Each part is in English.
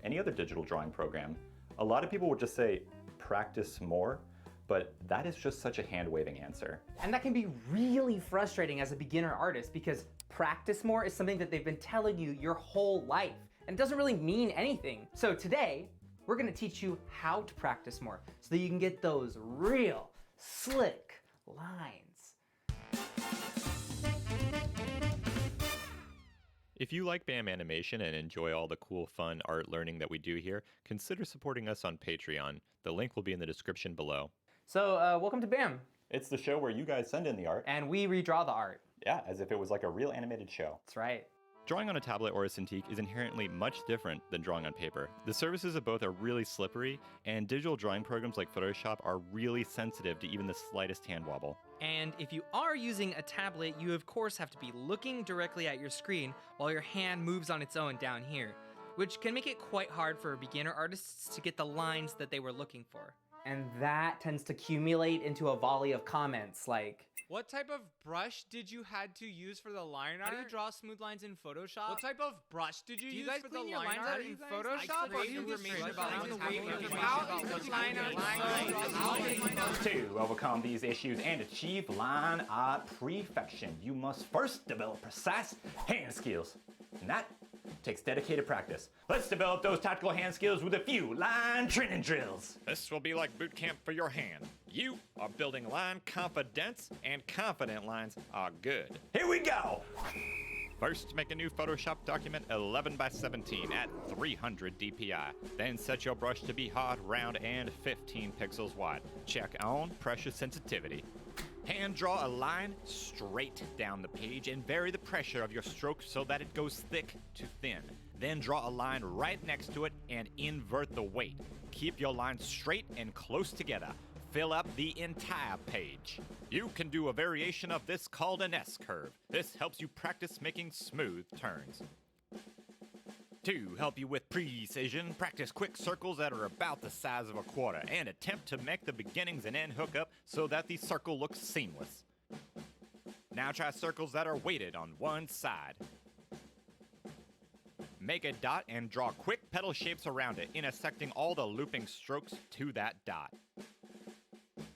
any other digital drawing program. A lot of people would just say, practice more, but that is just such a hand-waving answer. And that can be really frustrating as a beginner artist because practice more is something that they've been telling you your whole life and it doesn't really mean anything. So today, we're gonna teach you how to practice more so that you can get those real slick lines. If you like BAM Animation and enjoy all the cool, fun art learning that we do here, consider supporting us on Patreon. The link will be in the description below. So welcome to BAM. It's the show where you guys send in the art. And we redraw the art. Yeah, as if it was like a real animated show. That's right. Drawing on a tablet or a Cintiq is inherently much different than drawing on paper. The surfaces of both are really slippery, and digital drawing programs like Photoshop are really sensitive to even the slightest hand wobble. And if you are using a tablet, you of course have to be looking directly at your screen while your hand moves on its own down here, which can make it quite hard for beginner artists to get the lines that they were looking for. And that tends to accumulate into a volley of comments like, what type of brush did you had to use for the line art? How do you draw smooth lines in Photoshop? What type of brush did you use for the line art in Photoshop? Or you information about To overcome these issues and achieve line art perfection, you must first develop precise hand skills. And that takes dedicated practice. Let's develop those tactical hand skills with a few line training drills. This will be like boot camp for your hand. You are building line confidence, and confident lines are good. Here we go! First, make a new Photoshop document 11 by 17 at 300 dpi. Then set your brush to be hard, round, and 15 pixels wide. Check on pressure sensitivity. Hand draw a line straight down the page and vary the pressure of your stroke so that it goes thick to thin. Then draw a line right next to it and invert the weight. Keep your lines straight and close together. Fill up the entire page. You can do a variation of this called an S-curve. This helps you practice making smooth turns. To help you with precision, practice quick circles that are about the size of a quarter and attempt to make the beginnings and end hook up so that the circle looks seamless. Now try circles that are weighted on one side. Make a dot and draw quick petal shapes around it, intersecting all the looping strokes to that dot.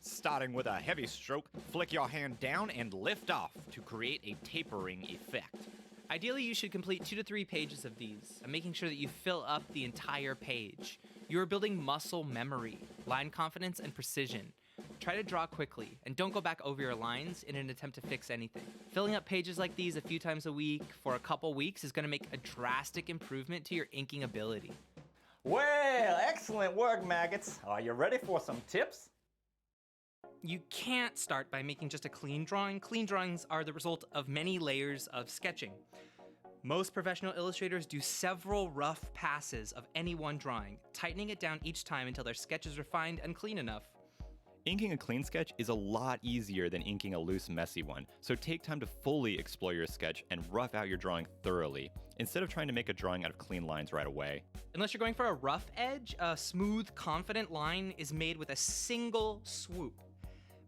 Starting with a heavy stroke, flick your hand down and lift off to create a tapering effect. Ideally, you should complete 2 to 3 pages of these, making sure that you fill up the entire page. You are building muscle memory, line confidence, and precision. Try to draw quickly, and don't go back over your lines in an attempt to fix anything. Filling up pages like these a few times a week for a couple weeks is going to make a drastic improvement to your inking ability. Well, excellent work, maggots. Are you ready for some tips? You can't start by making just a clean drawing. Clean drawings are the result of many layers of sketching. Most professional illustrators do several rough passes of any one drawing, tightening it down each time until their sketch is refined and clean enough. Inking a clean sketch is a lot easier than inking a loose, messy one, so take time to fully explore your sketch and rough out your drawing thoroughly, instead of trying to make a drawing out of clean lines right away. Unless you're going for a rough edge, a smooth, confident line is made with a single swoop.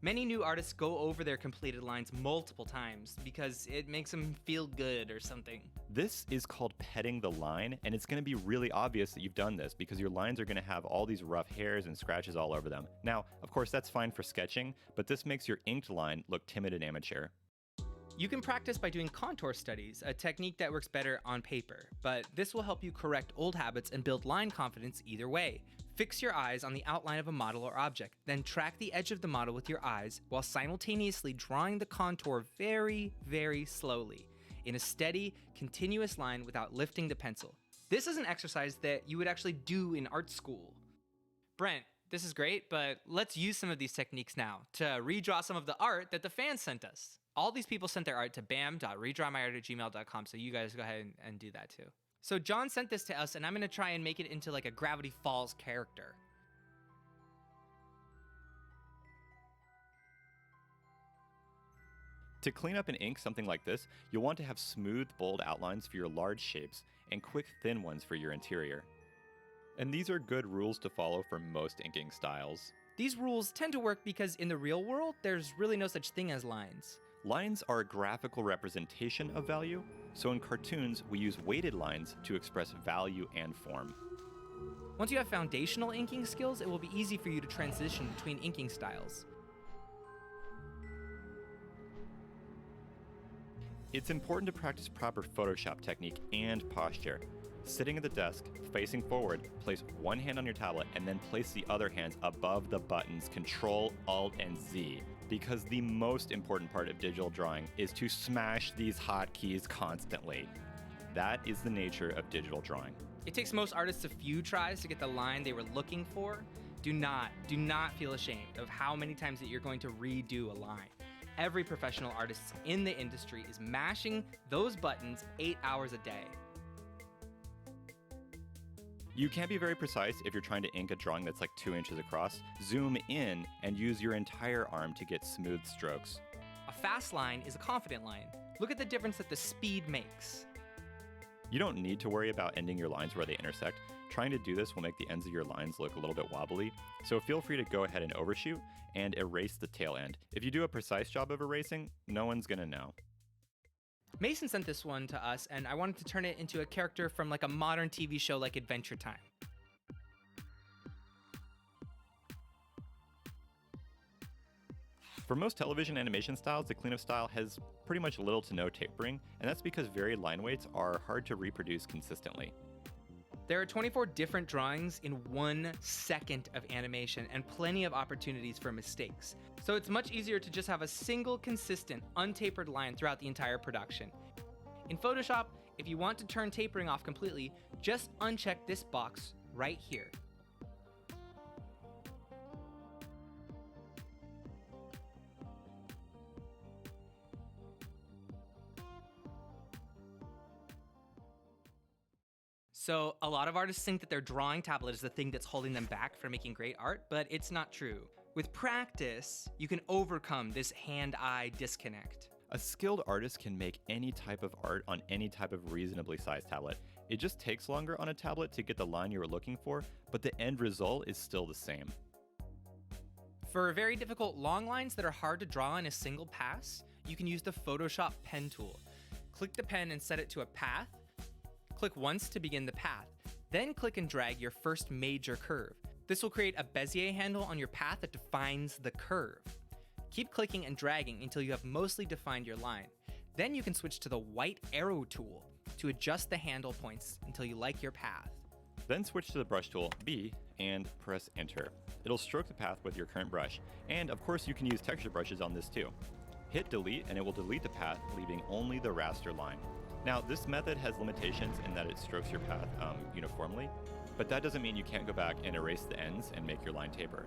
Many new artists go over their completed lines multiple times because it makes them feel good or something. This is called petting the line, and it's going to be really obvious that you've done this because your lines are going to have all these rough hairs and scratches all over them. Now, of course, that's fine for sketching, but this makes your inked line look timid and amateur. You can practice by doing contour studies, a technique that works better on paper, but this will help you correct old habits and build line confidence either way. Fix your eyes on the outline of a model or object, then track the edge of the model with your eyes while simultaneously drawing the contour very, very slowly, in a steady, continuous line without lifting the pencil. This is an exercise that you would actually do in art school. Brent, this is great, but let's use some of these techniques now to redraw some of the art that the fans sent us. All these people sent their art to bam.redrawmyart@gmail.com, so you guys go ahead and do that too. So John sent this to us, and I'm going to try and make it into like a Gravity Falls character. To clean up and ink something like this, you'll want to have smooth, bold outlines for your large shapes and quick, thin ones for your interior. And these are good rules to follow for most inking styles. These rules tend to work because in the real world, there's really no such thing as lines. Lines are a graphical representation of value, so in cartoons, we use weighted lines to express value and form. Once you have foundational inking skills, it will be easy for you to transition between inking styles. It's important to practice proper Photoshop technique and posture. Sitting at the desk, facing forward, place one hand on your tablet and then place the other hands above the buttons Control, Alt, and Z. Because the most important part of digital drawing is to smash these hotkeys constantly. That is the nature of digital drawing. It takes most artists a few tries to get the line they were looking for. Do not feel ashamed of how many times that you're going to redo a line. Every professional artist in the industry is mashing those buttons 8 hours a day. You can't be very precise if you're trying to ink a drawing that's like 2 inches across. Zoom in and use your entire arm to get smooth strokes. A fast line is a confident line. Look at the difference that the speed makes. You don't need to worry about ending your lines where they intersect. Trying to do this will make the ends of your lines look a little bit wobbly, so feel free to go ahead and overshoot and erase the tail end. If you do a precise job of erasing, no one's gonna know. Mason sent this one to us, and I wanted to turn it into a character from like a modern TV show like Adventure Time. For most television animation styles, the cleanup style has pretty much little to no tapering, and that's because varied line weights are hard to reproduce consistently. There are 24 different drawings in 1 second of animation and plenty of opportunities for mistakes. So it's much easier to just have a single consistent, untapered line throughout the entire production. In Photoshop, if you want to turn tapering off completely, just uncheck this box right here. So a lot of artists think that their drawing tablet is the thing that's holding them back from making great art, but it's not true. With practice, you can overcome this hand-eye disconnect. A skilled artist can make any type of art on any type of reasonably sized tablet. It just takes longer on a tablet to get the line you were looking for, but the end result is still the same. For very difficult long lines that are hard to draw in a single pass, you can use the Photoshop pen tool. Click the pen and set it to a path. Click once to begin the path, then click and drag your first major curve. This will create a Bezier handle on your path that defines the curve. Keep clicking and dragging until you have mostly defined your line. Then you can switch to the white arrow tool to adjust the handle points until you like your path. Then switch to the brush tool, B, and press enter. It'll stroke the path with your current brush, and of course you can use texture brushes on this too. Hit delete and it will delete the path, leaving only the raster line. Now, this method has limitations in that it strokes your path uniformly, but that doesn't mean you can't go back and erase the ends and make your line taper.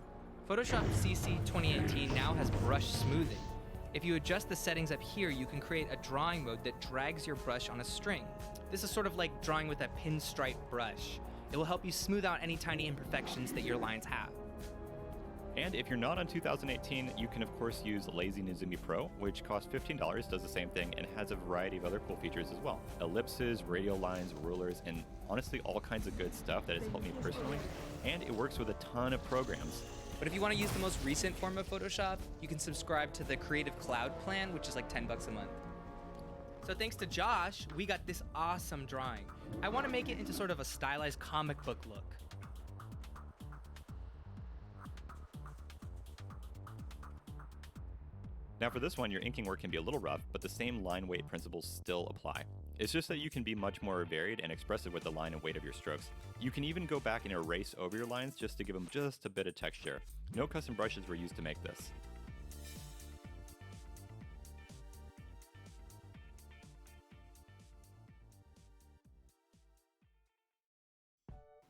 Photoshop CC 2018 now has brush smoothing. If you adjust the settings up here, you can create a drawing mode that drags your brush on a string. This is sort of like drawing with a pinstripe brush. It will help you smooth out any tiny imperfections that your lines have. And if you're not on 2018, you can of course use Lazy Nizumi Pro, which costs $15, does the same thing, and has a variety of other cool features as well. Ellipses, radial lines, rulers, and honestly all kinds of good stuff that has helped me personally. And it works with a ton of programs. But if you want to use the most recent form of Photoshop, you can subscribe to the Creative Cloud plan, which is like $10 a month. So thanks to Josh, we got this awesome drawing. I want to make it into sort of a stylized comic book look. Now for this one, your inking work can be a little rough, but the same line weight principles still apply. It's just that you can be much more varied and expressive with the line and weight of your strokes. You can even go back and erase over your lines just to give them just a bit of texture. No custom brushes were used to make this.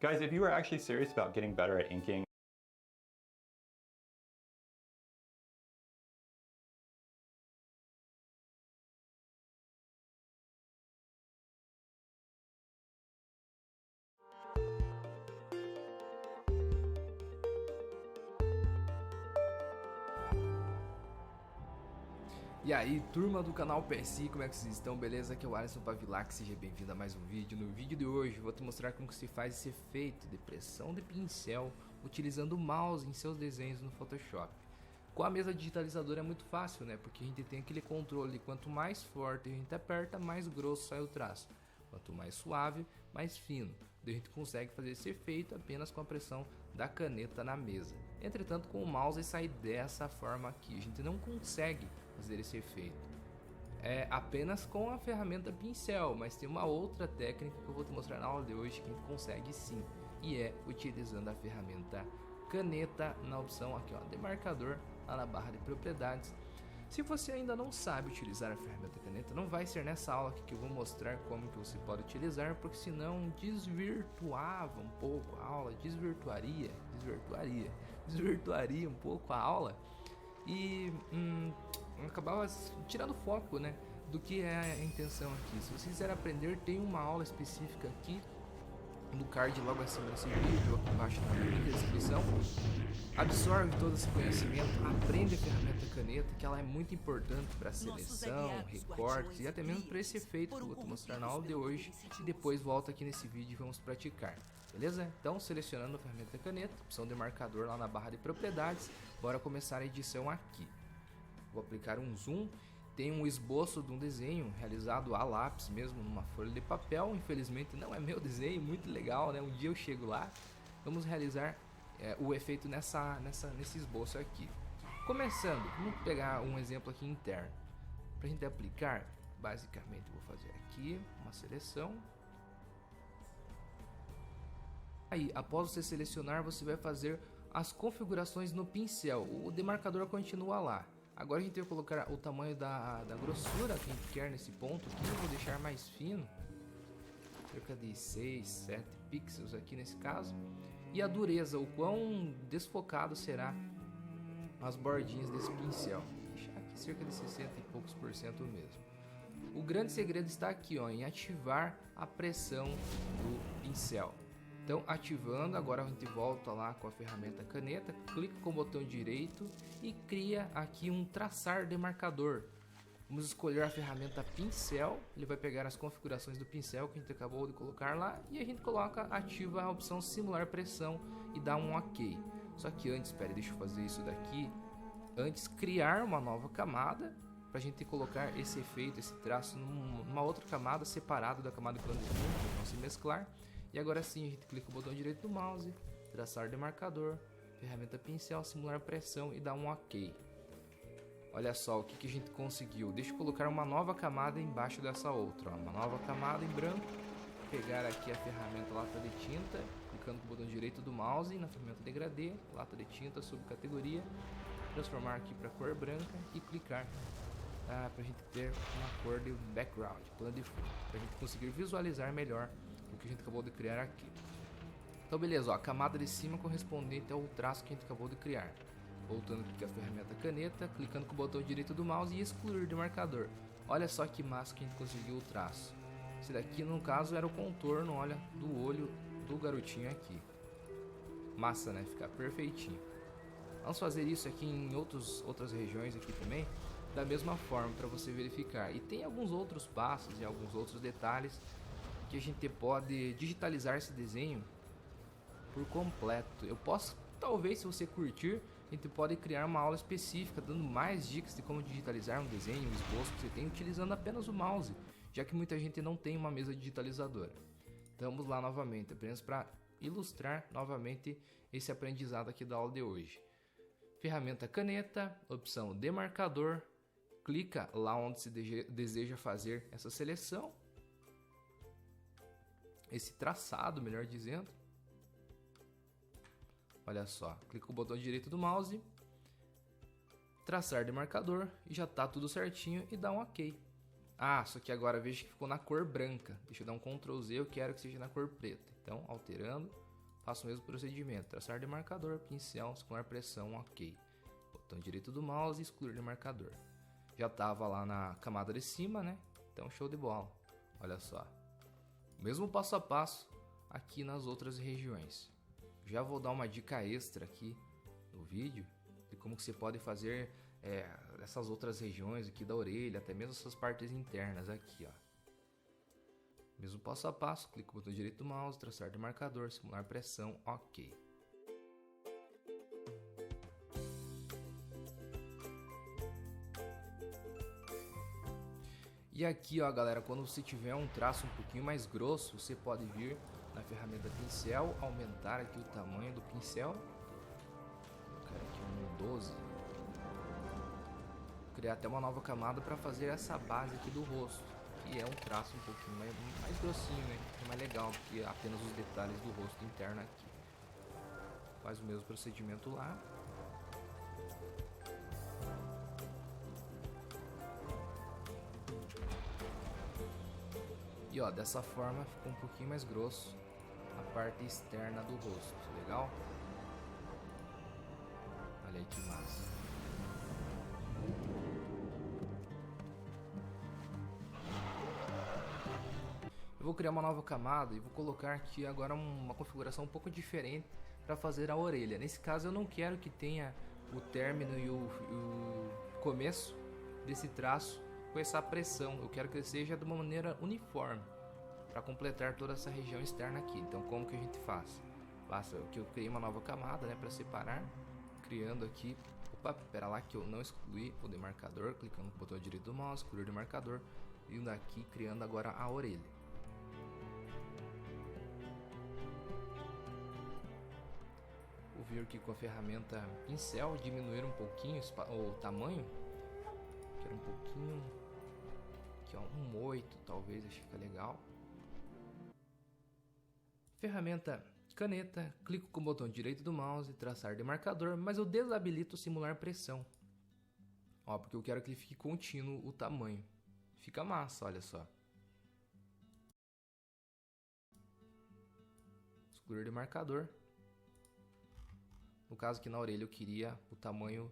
Guys, if you are actually serious about getting better at inking, E aí, turma do canal PSI, como é que vocês estão? Beleza? Aqui é o Alisson Pavilac, seja bem-vindo a mais um vídeo. No vídeo de hoje eu vou te mostrar como se faz esse efeito de pressão de pincel utilizando o mouse em seus desenhos no Photoshop. Com a mesa digitalizadora é muito fácil, né? Porque a gente tem aquele controle de quanto mais forte a gente aperta, mais grosso sai o traço. Quanto mais suave, mais fino. A gente consegue fazer esse efeito apenas com a pressão da caneta na mesa. Entretanto, com o mouse sai dessa forma aqui. A gente não consegue fazer esse efeito. É apenas com a ferramenta pincel, mas tem uma outra técnica que eu vou te mostrar na aula de hoje que a gente consegue sim. E é utilizando a ferramenta caneta na opção aqui, ó, demarcador, lá na barra de propriedades. Se você ainda não sabe utilizar a ferramenta caneta, não vai ser nessa aula aqui que eu vou mostrar como que você pode utilizar, porque senão desvirtuava um pouco a aula, desvirtuaria um pouco a aula e acabava tirando foco, né, do que é a intenção aqui. Se você quiser aprender, tem uma aula específica aqui no card logo acima desse vídeo, aqui embaixo na descrição. Absorve todo esse conhecimento, aprende a ferramenta caneta, que ela é muito importante para seleção, recortes e até mesmo para esse efeito que eu vou te mostrar na aula de hoje. E depois volta aqui nesse vídeo e vamos praticar, beleza? Então, selecionando a ferramenta caneta, opção de marcador lá na barra de propriedades, bora começar a edição aqui. Vou aplicar um zoom. Tem um esboço de um desenho realizado a lápis mesmo, numa folha de papel. Infelizmente não é meu desenho, muito legal, né? Um dia eu chego lá. Vamos realizar o efeito nesse esboço aqui. Começando, vamos pegar um exemplo aqui interno. Para a gente aplicar, basicamente vou fazer aqui uma seleção. Aí, após você selecionar, você vai fazer as configurações no pincel. O demarcador continua lá. Agora a gente vai colocar o tamanho da grossura que a gente quer nesse ponto aqui. Eu vou deixar mais fino, cerca de 6, 7 pixels aqui nesse caso. E a dureza, o quão desfocado será as bordinhas desse pincel. Vou deixar aqui cerca de 60 e poucos por cento mesmo. O grande segredo está aqui, ó, em ativar a pressão do pincel. Então, ativando, agora a gente volta lá com a ferramenta caneta, clica com o botão direito e cria aqui um traçar demarcador. Vamos escolher a ferramenta pincel, ele vai pegar as configurações do pincel que a gente acabou de colocar lá e a gente ativa a opção simular pressão e dá um OK. Só que antes, deixa eu fazer isso daqui, antes criar uma nova camada para a gente colocar esse efeito, esse traço numa outra camada separada da camada de plano de fundo, para não se mesclar. E agora sim a gente clica com o botão direito do mouse, traçar demarcador, ferramenta pincel, simular pressão e dá um OK. Olha só o que a gente conseguiu. Deixa eu colocar uma nova camada embaixo dessa outra, ó. Uma nova camada em branco. Pegar aqui a ferramenta lata de tinta, clicando com o botão direito do mouse na ferramenta degradê, lata de tinta, subcategoria, transformar aqui para cor branca e clicar para a gente ter uma cor de background, plano de fundo, para a gente conseguir visualizar melhor o que a gente acabou de criar aqui. Então beleza, ó, a camada de cima correspondente ao traço que a gente acabou de criar. Voltando aqui com a ferramenta caneta, clicando com o botão direito do mouse e excluir de marcador. Olha só que massa que a gente conseguiu o traço. Esse daqui no caso era o contorno, olha, do olho do garotinho aqui. Massa, né? Fica perfeitinho. Vamos fazer isso aqui em outras regiões aqui também, da mesma forma para você verificar. E tem alguns outros passos e alguns outros detalhes que a gente pode digitalizar esse desenho por completo. Eu posso, talvez, se você curtir, a gente pode criar uma aula específica dando mais dicas de como digitalizar um desenho, um esboço que você tem utilizando apenas o mouse, já que muita gente não tem uma mesa digitalizadora. Então vamos lá novamente, apenas para ilustrar novamente esse aprendizado aqui da aula de hoje. Ferramenta caneta, opção demarcador, clica lá onde se deseja fazer essa seleção, esse traçado, melhor dizendo. Olha só, clica com o botão direito do mouse, traçar demarcador e já tá tudo certinho e dá um OK. Ah, só que agora veja que ficou na cor branca. Deixa eu dar um Ctrl Z, eu quero que seja na cor preta. Então, alterando, faço o mesmo procedimento. Traçar demarcador, pincel, simular pressão, OK. Botão direito do mouse e excluir demarcador. Já tava lá na camada de cima, né? Então, show de bola. Olha só. O mesmo passo a passo aqui nas outras regiões. Já vou dar uma dica extra aqui no vídeo de como que você pode fazer essas outras regiões aqui da orelha, até mesmo essas partes internas aqui, ó. Mesmo passo a passo, clica no botão direito do mouse, traçar demarcador, simular pressão, OK. E aqui, ó, galera, quando você tiver um traço um pouquinho mais grosso, você pode vir na ferramenta pincel, aumentar aqui o tamanho do pincel. Vou colocar aqui um 12. Criar até uma nova camada para fazer essa base aqui do rosto, que é um traço um pouquinho mais grossinho, né? É mais legal do que apenas os detalhes do rosto interno aqui. Faz o mesmo procedimento lá. E ó, dessa forma ficou um pouquinho mais grosso a parte externa do rosto, legal? Olha aí que massa. Eu vou criar uma nova camada e vou colocar aqui agora uma configuração um pouco diferente para fazer a orelha. Nesse caso eu não quero que tenha o término e o começo desse traço com essa pressão. Eu quero que ele seja de uma maneira uniforme para completar toda essa região externa aqui. Então como que a gente faz? Basta que eu criei uma nova camada, né, para separar, criando aqui. Opa, pera lá que eu não excluí o demarcador, clicando no botão direito do mouse, excluir o demarcador, vindo aqui criando agora a orelha. Vou vir aqui com a ferramenta pincel, diminuir um pouquinho o tamanho. Quero um pouquinho, aqui ó, um 8 talvez, acho que fica legal. Ferramenta caneta, clico com o botão direito do mouse, traçar demarcador, mas eu desabilito simular pressão. Ó, porque eu quero que ele fique contínuo o tamanho. Fica massa, olha só. Excluir demarcador. No caso aqui na orelha eu queria o tamanho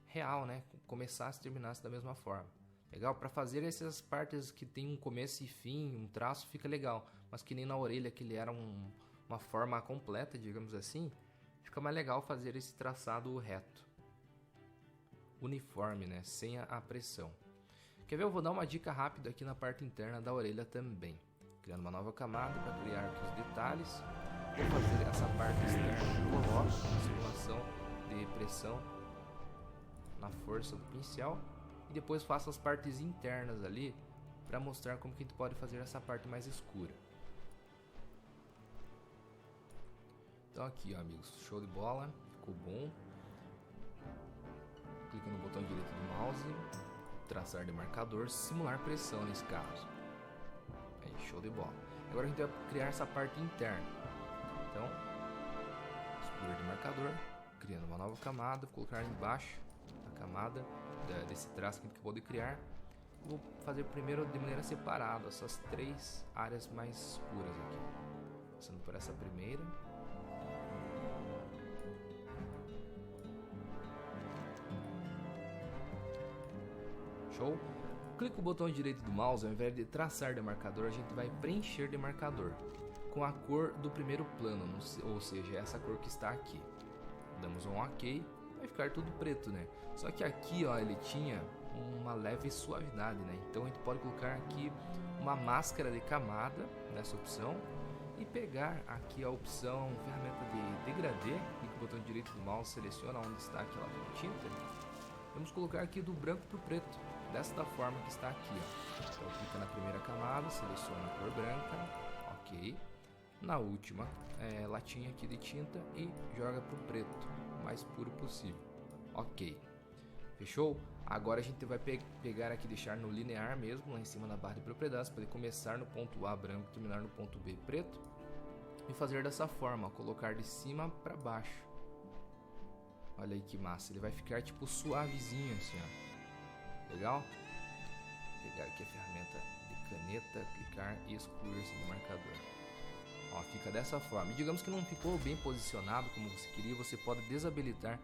real, né? Começasse e terminasse da mesma forma. Legal? Para fazer essas partes que tem um começo e fim, um traço, fica legal. Mas que nem na orelha que ele era uma forma completa, digamos assim, fica mais legal fazer esse traçado reto. Uniforme, né? Sem a pressão. Quer ver? Eu vou dar uma dica rápida aqui na parte interna da orelha também. Criando uma nova camada para criar aqui os detalhes. Vou fazer essa parte externa, coloco simulação de pressão na força do pincel e depois faço as partes internas ali para mostrar como que a gente pode fazer essa parte mais escura. Então aqui, ó, amigos, show de bola, ficou bom. Clica no botão direito do mouse, traçar demarcador, simular pressão nesse caso. Aí, show de bola. Agora a gente vai criar essa parte interna. Então, excluir demarcador, criando uma nova camada, vou colocar embaixo a camada desse traço que a gente acabou de criar. Vou fazer primeiro de maneira separada essas três áreas mais escuras aqui. Começando por essa primeira. Show? Clica o botão direito do mouse, ao invés de traçar demarcador, a gente vai preencher demarcador com a cor do primeiro plano, ou seja, essa cor que está aqui. Damos um OK, vai ficar tudo preto, né? Só que aqui, ó, ele tinha uma leve suavidade, né? Então a gente pode colocar aqui uma máscara de camada nessa opção e pegar aqui a opção ferramenta de degradê, clica o botão direito do mouse, seleciona onde está aquela tinta. Vamos colocar aqui do branco para o preto, desta forma que está aqui, ó. Então clica na primeira camada, seleciona a cor branca, OK. Na última latinha aqui de tinta e joga para o preto, o mais puro possível. OK. Fechou? Agora a gente vai pegar aqui e deixar no linear mesmo, lá em cima na barra de propriedades, para ele começar no ponto A branco e terminar no ponto B preto. E fazer dessa forma, ó, colocar de cima para baixo. Olha aí que massa, ele vai ficar tipo suavezinho assim, ó. Legal? Vou pegar aqui a ferramenta de caneta, clicar e excluir esse demarcador. Ó, fica dessa forma. E digamos que não ficou bem posicionado como você queria, você pode desabilitar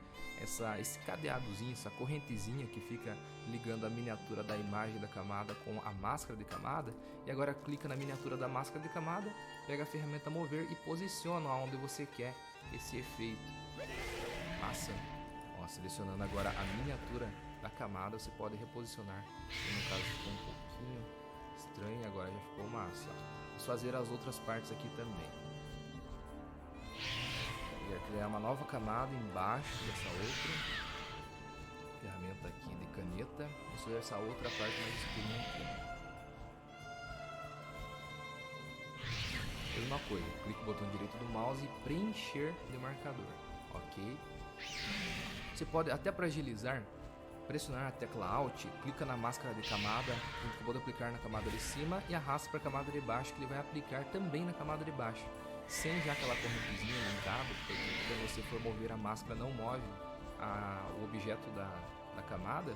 esse cadeadozinho, essa correntezinha que fica ligando a miniatura da imagem da camada com a máscara de camada. E agora clica na miniatura da máscara de camada, pega a ferramenta mover e posiciona onde você quer esse efeito. Massa. Ó, selecionando agora a miniatura da camada, você pode reposicionar. No caso ficou um pouquinho estranho, agora já ficou massa. Vamos fazer as outras partes aqui também. Vou criar uma nova camada embaixo dessa outra. Ferramenta aqui de caneta. Vamos fazer essa outra parte mais escurinha aqui. Mesma coisa, clica o botão direito do mouse e preencher de marcador, ok? Você pode, até para agilizar, pressionar a tecla Alt, clica na máscara de camada, ele acabou de aplicar na camada de cima e arrasta para a camada de baixo, que ele vai aplicar também na camada de baixo. Sem já aquela correntezinha no cabo, porque quando você for mover a máscara não move o objeto da camada.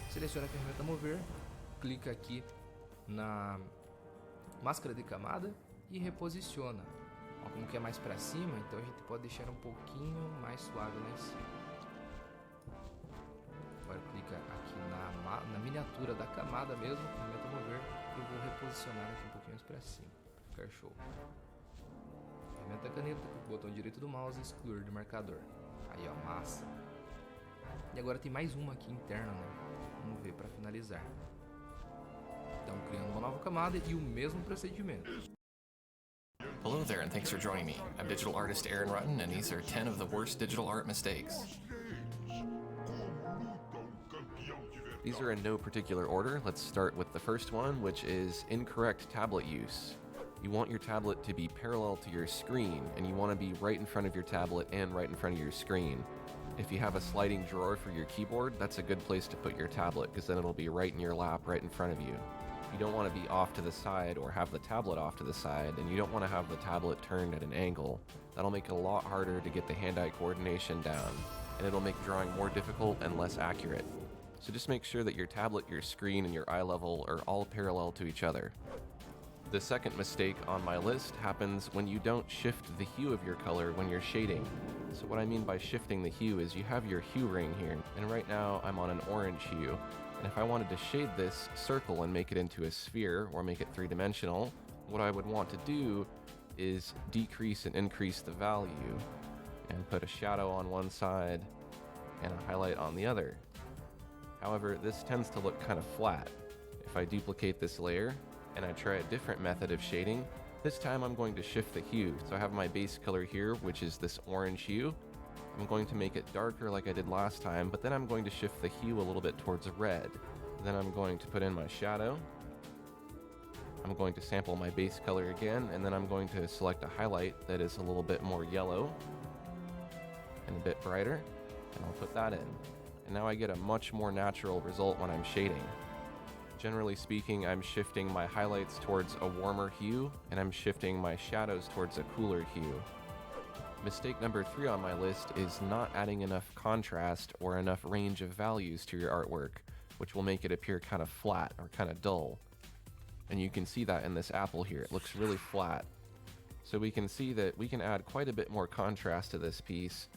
Seleciona a ferramenta mover, clica aqui na máscara de camada e reposiciona. Ó, como que é mais para cima, então a gente pode deixar um pouquinho mais suave lá em cima. Agora clica aqui na miniatura da camada mesmo, ferramenta mover, eu vou reposicionar aqui um pouquinho mais para cima, para ficar show. Ferramenta caneta, botão direito do mouse, excluir de marcador. Aí ó, massa. E agora tem mais uma aqui interna, né? Vamos ver para finalizar. Então, criando uma nova camada e o mesmo procedimento. Hello there, and thanks for joining me. I'm digital artist Aaron Rutten, and these are 10 of the worst digital art mistakes. These are in no particular order. Let's start with the first one, which is incorrect tablet use. You want your tablet to be parallel to your screen, and you want to be right in front of your tablet and right in front of your screen. If you have a sliding drawer for your keyboard, that's a good place to put your tablet, because then it'll be right in your lap, right in front of you. You don't want to be off to the side or have the tablet off to the side, and you don't want to have the tablet turned at an angle. That'll make it a lot harder to get the hand-eye coordination down, and it'll make drawing more difficult and less accurate. So just make sure that your tablet, your screen, and your eye level are all parallel to each other. The second mistake on my list happens when you don't shift the hue of your color when you're shading. So what I mean by shifting the hue is you have your hue ring here, and right now I'm on an orange hue. And if I wanted to shade this circle and make it into a sphere or make it three-dimensional, what I would want to do is decrease and increase the value and put a shadow on one side and a highlight on the other. However, this tends to look kind of flat. If I duplicate this layer and I try a different method of shading, this time I'm going to shift the hue. So I have my base color here, which is this orange hue. I'm going to make it darker like I did last time, but then I'm going to shift the hue a little bit towards red. Then I'm going to put in my shadow. I'm going to sample my base color again, and then I'm going to select a highlight that is a little bit more yellow and a bit brighter, and I'll put that in. And now I get a much more natural result when I'm shading. Generally speaking, I'm shifting my highlights towards a warmer hue, and I'm shifting my shadows towards a cooler hue. Mistake number 3 on my list is not adding enough contrast or enough range of values to your artwork, which will make it appear kind of flat or kind of dull. And you can see that in this apple here. It looks really flat. So we can see that we can add quite a bit more contrast to this piece.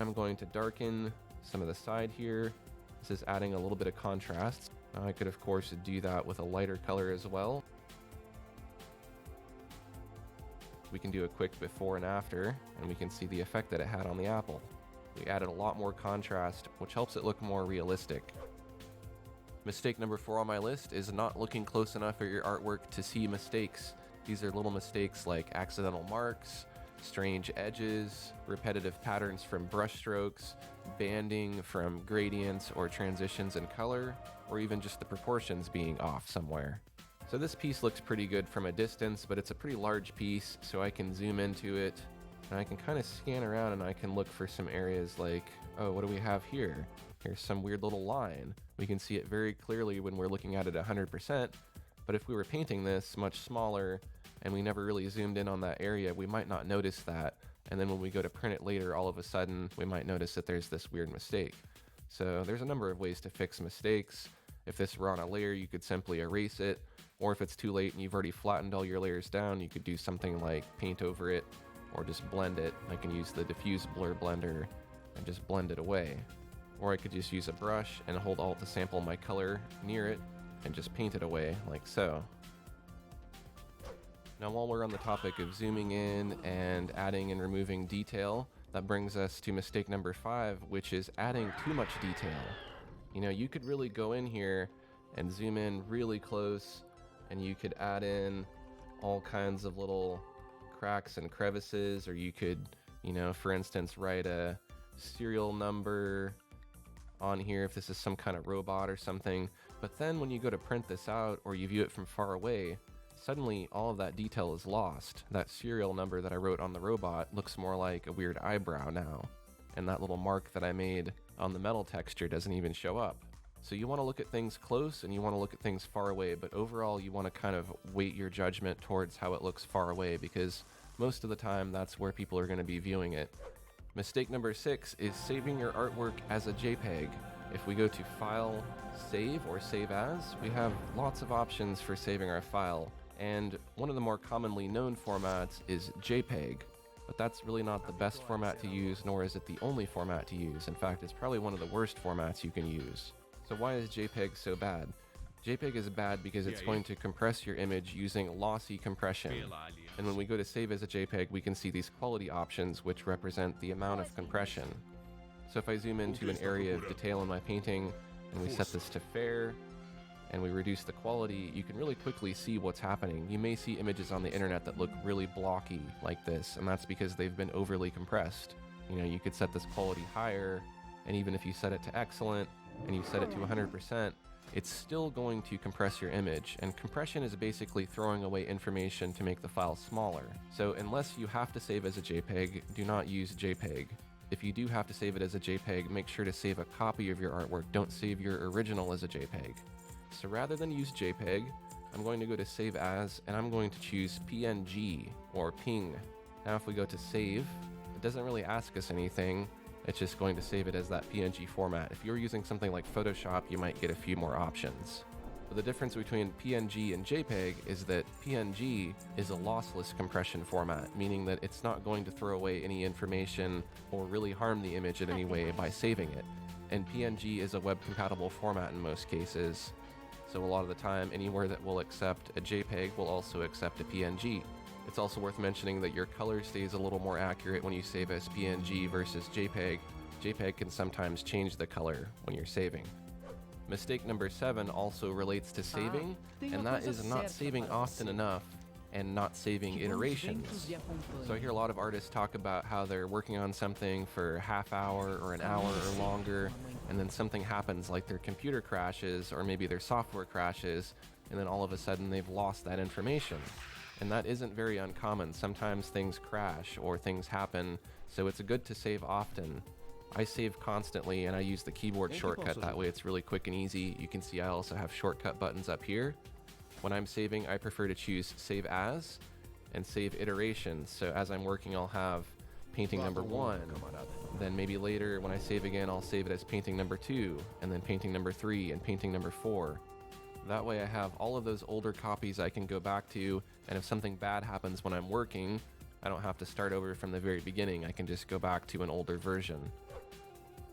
I'm going to darken some of the side here. This is adding a little bit of contrast. Now I could of course do that with a lighter color as well. We can do a quick before and after, and we can see the effect that it had on the apple. We added a lot more contrast, which helps it look more realistic. Mistake number 4 on my list is not looking close enough at your artwork to see mistakes. These are little mistakes like accidental marks, strange edges, repetitive patterns from brushstrokes, banding from gradients or transitions in color, or even just the proportions being off somewhere. So this piece looks pretty good from a distance, but it's a pretty large piece, so I can zoom into it, and I can kind of scan around and I can look for some areas like, oh, what do we have here? Here's some weird little line. We can see it very clearly when we're looking at it 100%, but if we were painting this much smaller and we never really zoomed in on that area, we might not notice that, and then when we go to print it later, all of a sudden, we might notice that there's this weird mistake. So there's a number of ways to fix mistakes. If this were on a layer, you could simply erase it, or if it's too late and you've already flattened all your layers down, you could do something like paint over it, or just blend it. I can use the diffuse blur blender and just blend it away. Or I could just use a brush and hold Alt to sample my color near it and just paint it away like so. Now while we're on the topic of zooming in and adding and removing detail, that brings us to mistake number 5, which is adding too much detail. You know, you could really go in here and zoom in really close, and you could add in all kinds of little cracks and crevices, or you could, you know, for instance, write a serial number on here if this is some kind of robot or something. But then when you go to print this out or you view it from far away, suddenly all of that detail is lost. That serial number that I wrote on the robot looks more like a weird eyebrow now. And that little mark that I made on the metal texture doesn't even show up. So you want to look at things close and you want to look at things far away, but overall you want to kind of weight your judgment towards how it looks far away, because most of the time that's where people are going to be viewing it. Mistake number 6 is saving your artwork as a JPEG. If we go to File, Save, or Save As, we have lots of options for saving our file, and one of the more commonly known formats is JPEG. But that's really not the best format to use, nor is it the only format to use. In fact, it's probably one of the worst formats you can use. So why is JPEG so bad? JPEG is bad because it's going to compress your image using lossy compression. And when we go to save as a JPEG, we can see these quality options which represent the amount of compression. So if I zoom into an area of detail in my painting, and we set this to fair, and we reduce the quality, you can really quickly see what's happening. You may see images on the internet that look really blocky like this, and that's because they've been overly compressed. You know, you could set this quality higher, and even if you set it to excellent, and you set it to 100%, it's still going to compress your image. And compression is basically throwing away information to make the file smaller. So unless you have to save as a JPEG, do not use JPEG. If you do have to save it as a JPEG, make sure to save a copy of your artwork. Don't save your original as a JPEG. So rather than use JPEG, I'm going to go to Save As, and I'm going to choose PNG, or PNG. Now if we go to Save, it doesn't really ask us anything. It's just going to save it as that PNG format. If you're using something like Photoshop, you might get a few more options. But the difference between PNG and JPEG is that PNG is a lossless compression format, meaning that it's not going to throw away any information or really harm the image in any way by saving it. And PNG is a web-compatible format in most cases. So a lot of the time, anywhere that will accept a JPEG will also accept a PNG. It's also worth mentioning that your color stays a little more accurate when you save as PNG versus JPEG. JPEG can sometimes change the color when you're saving. Mistake number 7 also relates to saving, and that is not saving often enough and not saving iterations. So I hear a lot of artists talk about how they're working on something for a half hour or an hour or longer, and then something happens like their computer crashes or maybe their software crashes, and then all of a sudden they've lost that information. And that isn't very uncommon. Sometimes things crash or things happen, so it's good to save often. I save constantly and I use the keyboard shortcut, that way it's really quick and easy. You can see I also have shortcut buttons up here. When I'm saving, I prefer to choose Save As and Save Iterations. So as I'm working, I'll have painting number 1, then maybe later when I save again, I'll save it as painting number 2, and then painting number 3, and painting number 4. That way I have all of those older copies I can go back to, and if something bad happens when I'm working, I don't have to start over from the very beginning. I can just go back to an older version.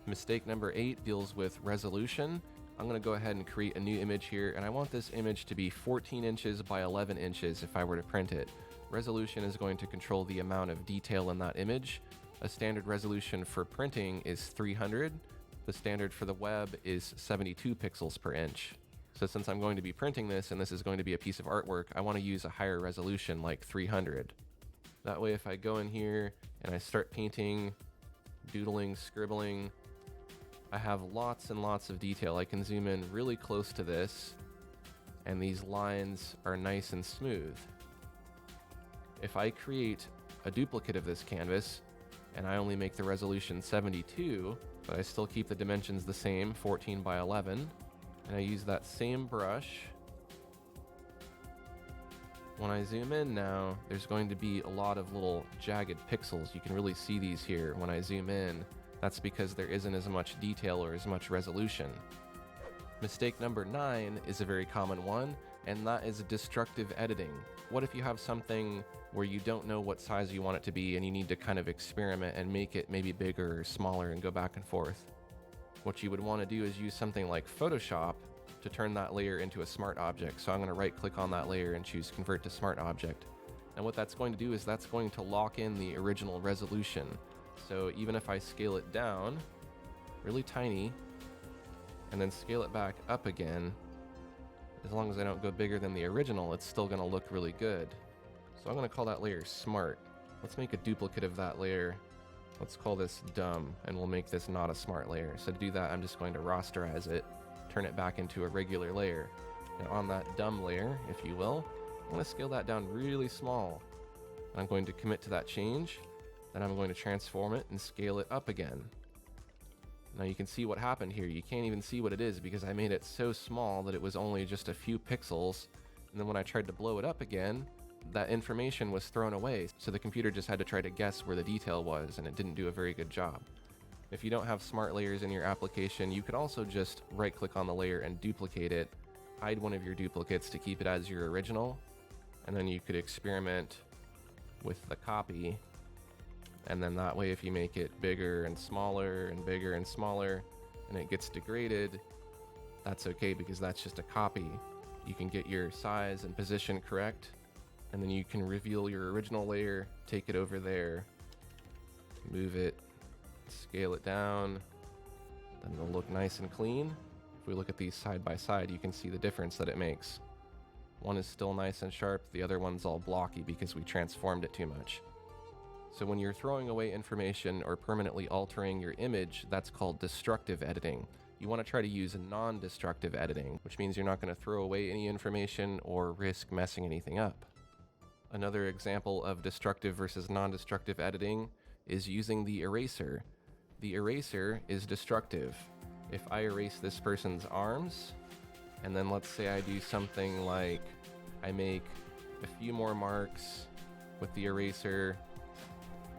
Mistake number 8 deals with resolution. I'm going to go ahead and create a new image here, and I want this image to be 14 inches by 11 inches if I were to print it. Resolution is going to control the amount of detail in that image. A standard resolution for printing is 300. The standard for the web is 72 pixels per inch. So since I'm going to be printing this and this is going to be a piece of artwork, I want to use a higher resolution like 300. That way if I go in here and I start painting, doodling, scribbling, I have lots and lots of detail. I can zoom in really close to this and these lines are nice and smooth. If I create a duplicate of this canvas and I only make the resolution 72, but I still keep the dimensions the same, 14 by 11, and I use that same brush. When I zoom in now, there's going to be a lot of little jagged pixels. You can really see these here when I zoom in. That's because there isn't as much detail or as much resolution. Mistake number 9 is a very common one, and that is destructive editing. What if you have something where you don't know what size you want it to be and you need to kind of experiment and make it maybe bigger or smaller and go back and forth? What you would want to do is use something like Photoshop to turn that layer into a smart object. So I'm going to right click on that layer and choose Convert to Smart Object. And what that's going to do is that's going to lock in the original resolution. So even if I scale it down really tiny and then scale it back up again, as long as I don't go bigger than the original, it's still going to look really good. So I'm going to call that layer Smart. Let's make a duplicate of that layer. Let's call this Dumb, and we'll make this not a smart layer. So to do that, I'm just going to rasterize it, turn it back into a regular layer. Now on that Dumb layer, if you will, I'm going to scale that down really small. I'm going to commit to that change. Then I'm going to transform it and scale it up again. Now you can see what happened here. You can't even see what it is because I made it so small that it was only just a few pixels. And then when I tried to blow it up again, that information was thrown away. So the computer just had to try to guess where the detail was, and it didn't do a very good job. If you don't have smart layers in your application, you could also just right click on the layer and duplicate it, hide one of your duplicates to keep it as your original, and then you could experiment with the copy. And then that way, if you make it bigger and smaller and bigger and smaller and it gets degraded, that's okay because that's just a copy. You can get your size and position correct, and then you can reveal your original layer, take it over there, move it, scale it down, then it'll look nice and clean. If we look at these side by side, you can see the difference that it makes. One is still nice and sharp, the other one's all blocky because we transformed it too much. So when you're throwing away information or permanently altering your image, that's called destructive editing. You want to try to use non-destructive editing, which means you're not going to throw away any information or risk messing anything up. Another example of destructive versus non-destructive editing is using the eraser. The eraser is destructive. If I erase this person's arms, and then let's say I do something like I make a few more marks with the eraser,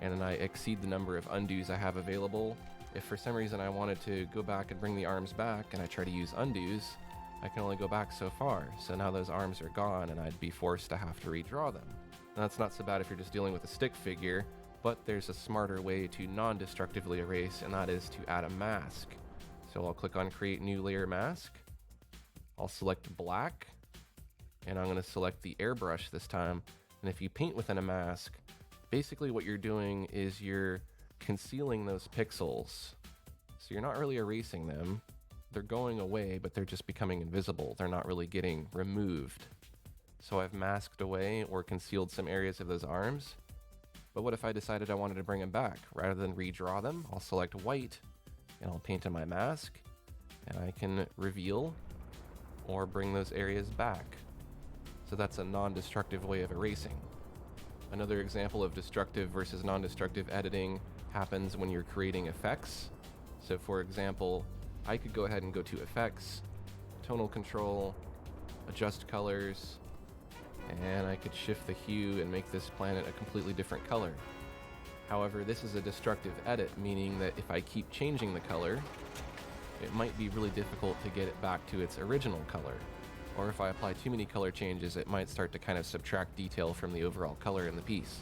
and then I exceed the number of undos I have available. If for some reason I wanted to go back and bring the arms back and I try to use undos, I can only go back so far. So now those arms are gone and I'd be forced to have to redraw them. Now, that's not so bad if you're just dealing with a stick figure, but there's a smarter way to non-destructively erase, and that is to add a mask. So I'll click on Create New Layer Mask. I'll select black, and I'm going to select the airbrush this time. And if you paint within a mask, basically what you're doing is you're concealing those pixels. So you're not really erasing them. They're going away, but they're just becoming invisible. They're not really getting removed. So I've masked away or concealed some areas of those arms. But what if I decided I wanted to bring them back? Rather than redraw them, I'll select white and I'll paint in my mask, and I can reveal or bring those areas back. So that's a non-destructive way of erasing. Another example of destructive versus non-destructive editing happens when you're creating effects. So for example, I could go ahead and go to Effects, Tonal Control, Adjust Colors, and I could shift the hue and make this planet a completely different color. However, this is a destructive edit, meaning that if I keep changing the color, it might be really difficult to get it back to its original color. Or if I apply too many color changes, it might start to kind of subtract detail from the overall color in the piece.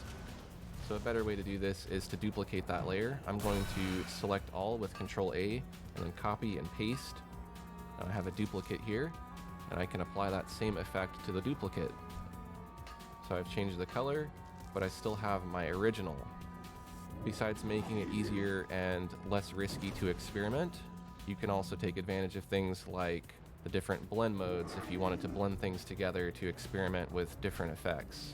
So a better way to do this is to duplicate that layer. I'm going to select all with Control A and then copy and paste. And I have a duplicate here, and I can apply that same effect to the duplicate. So I've changed the color, but I still have my original. Besides making it easier and less risky to experiment, you can also take advantage of things like the different blend modes if you wanted to blend things together to experiment with different effects.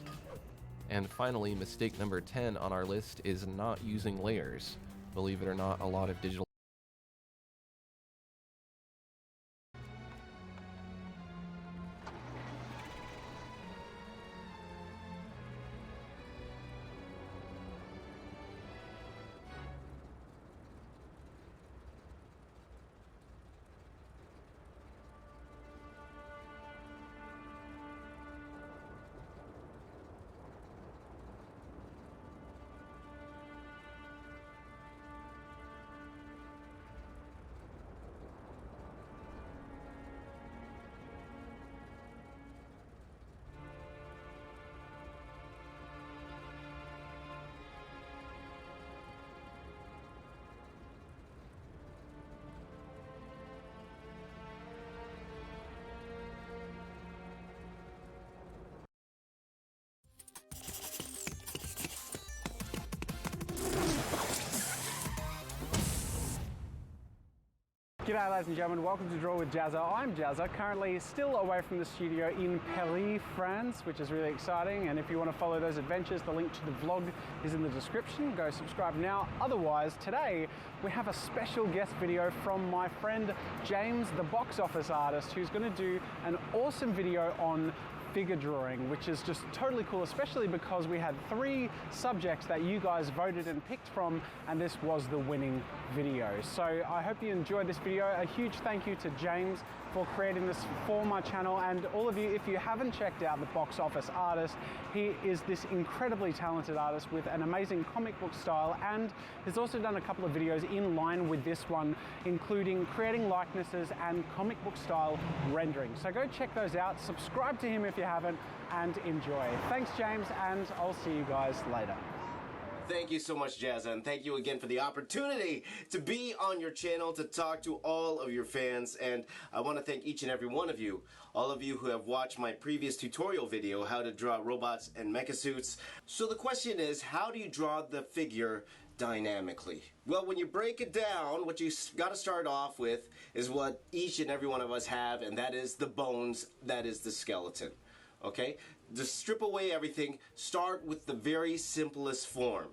And finally, mistake number 10 on our list is not using layers. Believe it or not, a lot of digital G'day ladies and gentlemen, welcome to Draw with Jazza. I'm Jazza, currently still away from the studio in Paris, France, which is really exciting. And if you want to follow those adventures, the link to the vlog is in the description. Go subscribe now. Otherwise, today we have a special guest video from my friend James, the box office artist, who's going to do an awesome video on figure drawing, which is just totally cool, especially because we had 3 subjects that you guys voted and picked from, and this was the winning video. So I hope you enjoyed this video. A huge thank you to James for creating this for my channel, and all of you, if you haven't checked out the Box Office Artist, he is this incredibly talented artist with an amazing comic book style, and he's also done a couple of videos in line with this one, including creating likenesses and comic book style rendering. So go check those out, subscribe to him if you haven't, and enjoy. Thanks, James, and I'll see you guys later. Thank you so much, Jazza, and thank you again for the opportunity to be on your channel, to talk to all of your fans. And I want to thank each and every one of you, all of you who have watched my previous tutorial video, how to draw robots and mecha suits. So the question is, how do you draw the figure dynamically? Well, when you break it down, what you got to start off with is what each and every one of us have, and that is the bones, that is the skeleton. Okay? Just strip away everything, start with the very simplest form.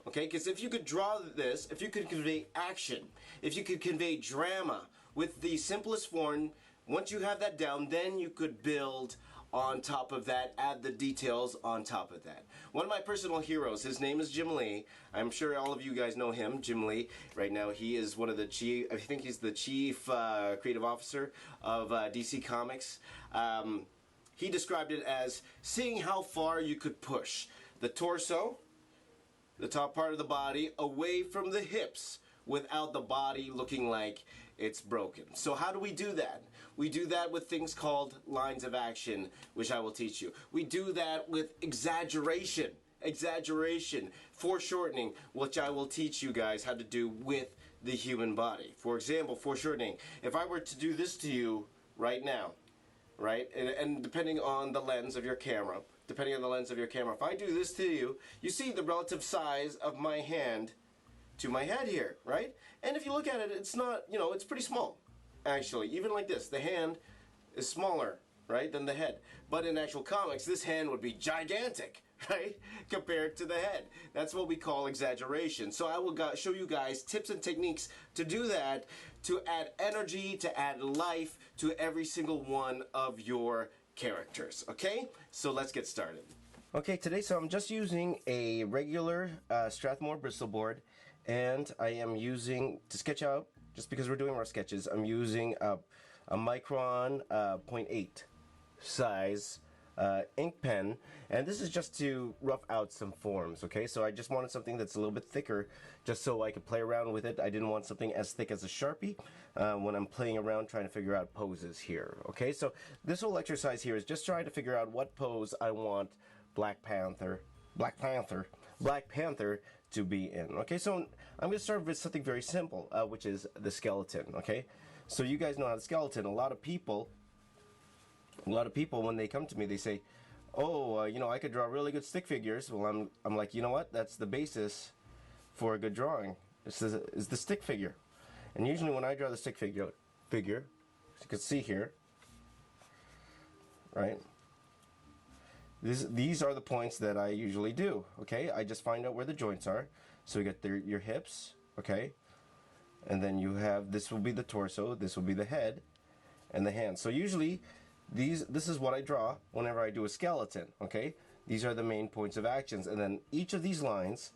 Okay, because if you could draw this, if you could convey action, if you could convey drama with the simplest form, once you have that down, then you could build on top of that, add the details on top of that. One of my personal heroes, his name is Jim Lee. I'm sure all of you guys know him, Jim Lee. Right now he is one of the chief, I think he's the chief creative officer of DC Comics. He described it as seeing how far you could push the torso, the top part of the body, away from the hips without the body looking like it's broken. So how do we do that? We do that with things called lines of action, which I will teach you. We do that with exaggeration, foreshortening, which I will teach you guys how to do with the human body. For example, foreshortening. If I were to do this to you right now, right, and depending on the lens of your camera, if I do this to you, you see the relative size of my hand to my head here, right? And if you look at it, it's not, you know, it's pretty small, actually. Even like this, the hand is smaller, right, than the head. But in actual comics, this hand would be gigantic, right, compared to the head. That's what we call exaggeration. So I will show you guys tips and techniques to do that, to add energy, to add life to every single one of your characters, okay? So let's get started. Okay, today, so I'm just using a regular Strathmore Bristol board, and I am using, to sketch out, just because we're doing our sketches, I'm using a Micron 0.8 size ink pen, and this is just to rough out some forms, okay? So I just wanted something that's a little bit thicker, just so I could play around with it. I didn't want something as thick as a Sharpie when I'm playing around trying to figure out poses here, okay? So this whole exercise here is just trying to figure out what pose I want Black Panther to be in, okay? So I'm gonna start with something very simple, which is the skeleton, okay? So you guys know how the skeleton, a lot of people, when they come to me, they say, oh, you know, I could draw really good stick figures. Well, I'm like, you know what? That's the basis for a good drawing. This is the stick figure. And usually when I draw the stick figure, as you can see here, right? These are the points that I usually do, okay? I just find out where the joints are. So you get your hips, okay? And then you have, this will be the torso, this will be the head, and the hands. So usually, this is what I draw whenever I do a skeleton, okay? These are the main points of actions, and then each of these lines,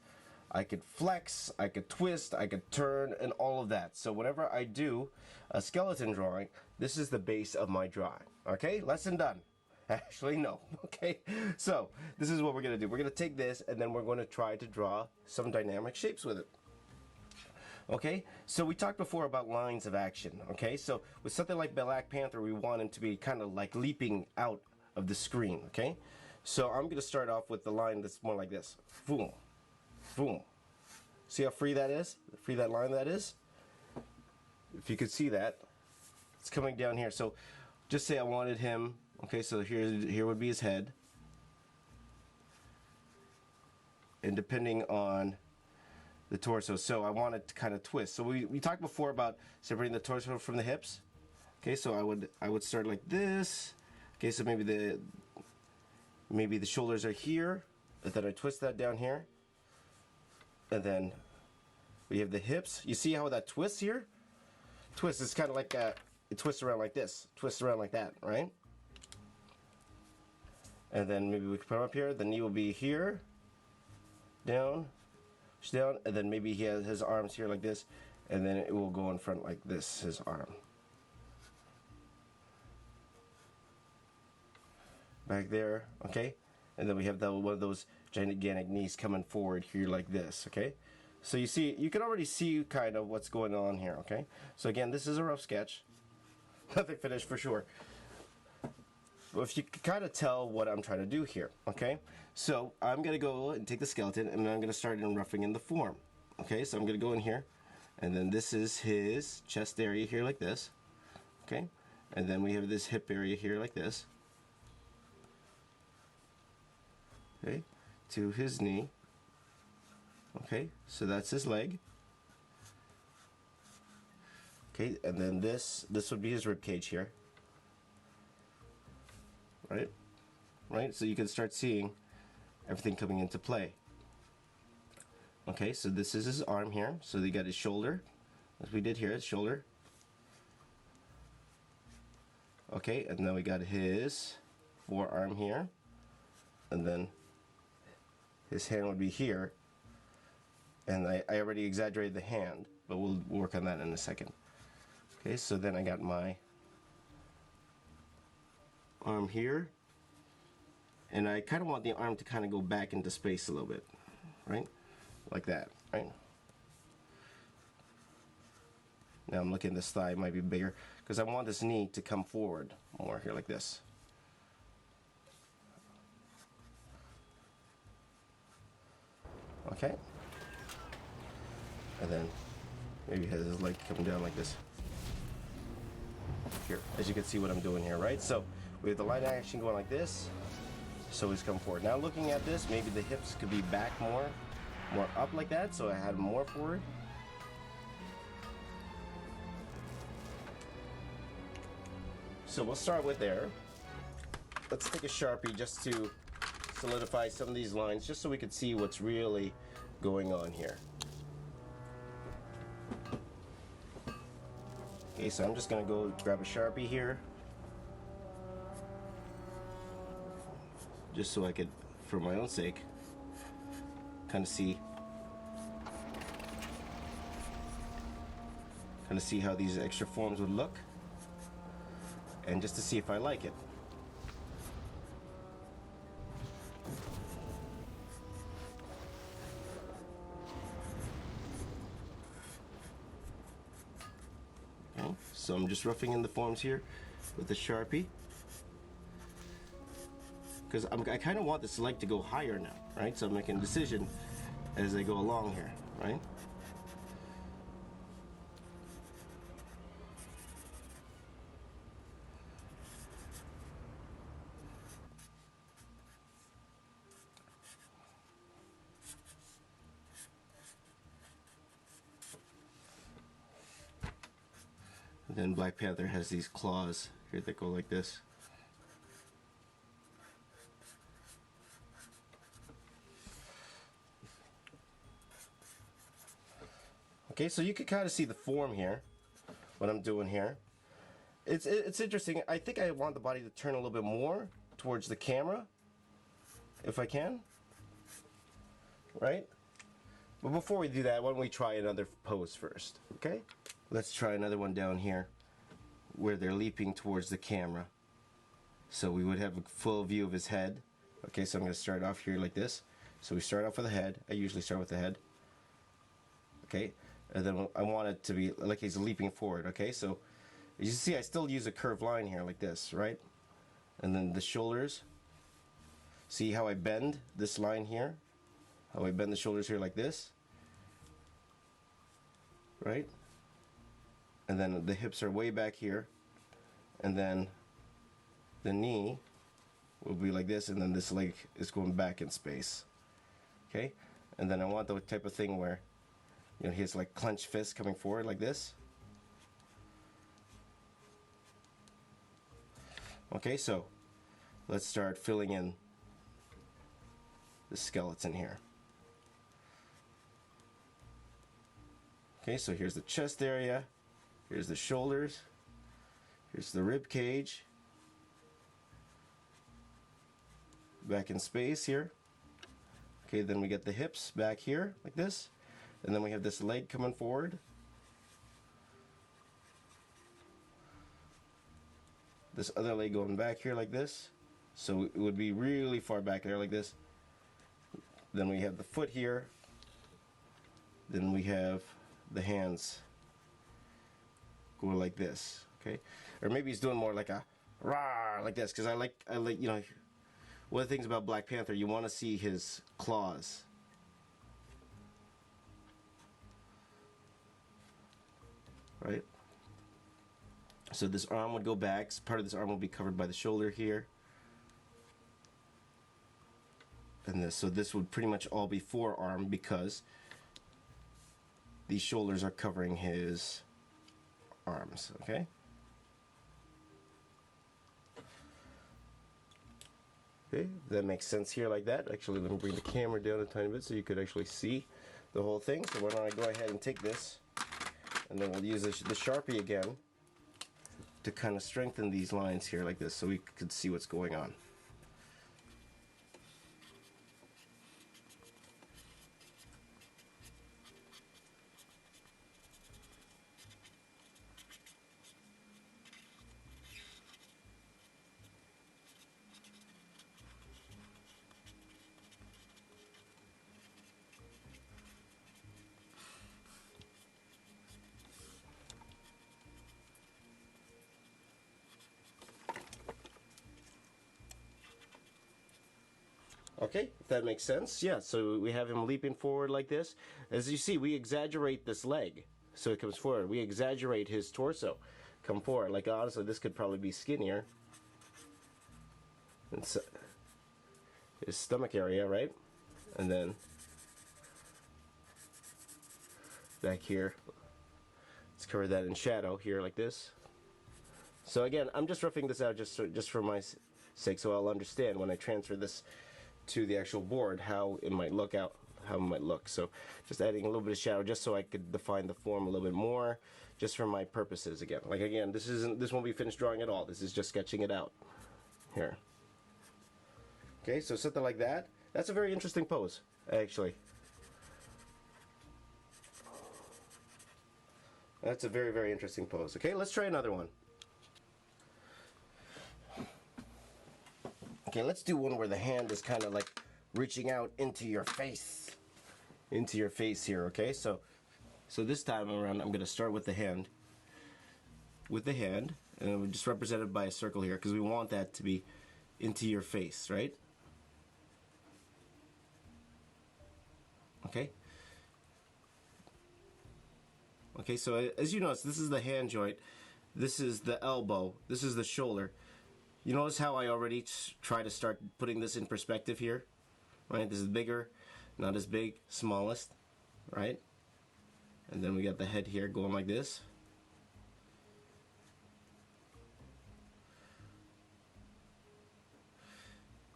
I could flex, I could twist, I could turn, and all of that. So whenever I do a skeleton drawing, this is the base of my drawing, okay? Lesson done. Actually, no, okay? So, this is what we're gonna do. We're gonna take this, and then we're gonna try to draw some dynamic shapes with it. Okay, so we talked before about lines of action, okay? So with something like Black Panther, we want him to be kind of like leaping out of the screen, okay? So I'm gonna start off with the line that's more like this. Boom, boom. See how free that is? Free that line that is? If you could see that, it's coming down here. So just say I wanted him, okay, so here would be his head. And depending on the torso, so I want it to kind of twist. So we talked before about separating the torso from the hips. Okay, so I would start like this. Okay, so maybe the shoulders are here, and then I twist that down here, and then we have the hips. You see how that twists here? Twist is kind of like it twists around like this, twists around like that, right? And then maybe we can put him up here. The knee will be here, down, down, and then maybe he has his arms here like this, and then it will go in front like this, his arm. Back there, okay? And then we have one of those gigantic knees coming forward here like this, okay? So you see, you can already see kind of what's going on here, okay? So again, this is a rough sketch. Nothing finished for sure. Well, if you can kind of tell what I'm trying to do here, okay? So I'm gonna go and take the skeleton and I'm gonna start in roughing in the form. Okay, so I'm gonna go in here, and then this is his chest area here like this, okay? And then we have this hip area here like this, okay, to his knee. Okay, so that's his leg. Okay, and then this would be his rib cage here. Right? Right? So you can start seeing everything coming into play. Okay, so this is his arm here. So you got his shoulder, as we did here, his shoulder. Okay, and then we got his forearm here. And then his hand would be here. And I already exaggerated the hand, but we'll work on that in a second. Okay, so then I got my arm here, and I kind of want the arm to kind of go back into space a little bit, right? Like that, right? Now I'm looking, this thigh might be bigger, because I want this knee to come forward more here like this. Okay. And then maybe has his leg coming down like this. Here, as you can see what I'm doing here, right? So we have the line action going like this, so he's come forward. Now looking at this, maybe the hips could be back more up like that, so I had more forward. So we'll start with there. Let's take a Sharpie just to solidify some of these lines, just so we could see what's really going on here. Okay, so I'm just gonna go grab a Sharpie here, just so I could, for my own sake, kind of see how these extra forms would look, and just to see if I like it. So I'm just roughing in the forms here with the Sharpie, because I kind of want this leg to go higher now, right? So I'm making a decision as I go along here, right? And then Black Panther has these claws here that go like this. Okay, so you can kind of see the form here, what I'm doing here. It's interesting. I think I want the body to turn a little bit more towards the camera, if I can. Right? But before we do that, why don't we try another pose first, okay? Let's try another one down here where they're leaping towards the camera. So we would have a full view of his head. Okay, so I'm going to start off here like this. So we start off with the head. I usually start with the head. Okay, and then I want it to be like he's leaping forward. Okay, so as you see, I still use a curved line here like this, right? And then the shoulders. See how I bend this line here? How I bend the shoulders here like this? Right? And then the hips are way back here, and then the knee will be like this, and then this leg is going back in space. Okay, and then I want the type of thing where, you know, he has like clenched fists coming forward like this. Okay, so let's start filling in the skeleton here. Okay, so here's the chest area. Here's the shoulders, here's the rib cage, back in space here. Okay, then we get the hips back here like this, and then we have this leg coming forward. This other leg going back here like this, so it would be really far back there like this. Then we have the foot here. Then we have the hands going like this, okay? Or maybe he's doing more like a rah like this, because I like, you know, one of the things about Black Panther, you want to see his claws. Right? So this arm would go back. Part of this arm will be covered by the shoulder here. And this, so this would pretty much all be forearm because these shoulders are covering his arms, okay? Okay, that makes sense here like that. Actually, let me bring the camera down a tiny bit so you could actually see the whole thing. So why don't I go ahead and take this, and then we'll use the Sharpie again to kind of strengthen these lines here like this so we could see what's going on. Okay, if that makes sense. Yeah, so we have him leaping forward like this. As you see, we exaggerate this leg so it comes forward. We exaggerate his torso come forward. Like, honestly, this could probably be skinnier. And so, his stomach area, right? And then back here, let's cover that in shadow here like this. So again, I'm just roughing this out just for my sake, so I'll understand when I transfer this to the actual board how it might look out, how it might look. So just adding a little bit of shadow just so I could define the form a little bit more, just for my purposes again. Like again, this won't be finished drawing at all. This is just sketching it out here. Okay, so something like that. That's a very interesting pose, actually. That's a very, very interesting pose. Okay, let's try another one. Okay, let's do one where the hand is kind of like reaching out into your face. Into your face here, okay? So this time around, I'm going to start with the hand. With the hand, and we're just represented by a circle here, because we want that to be into your face, right? Okay? Okay, so as you notice, this is the hand joint, this is the elbow, this is the shoulder. You notice how I already try to start putting this in perspective here? Right, this is bigger, not as big, smallest, right? And then we got the head here going like this.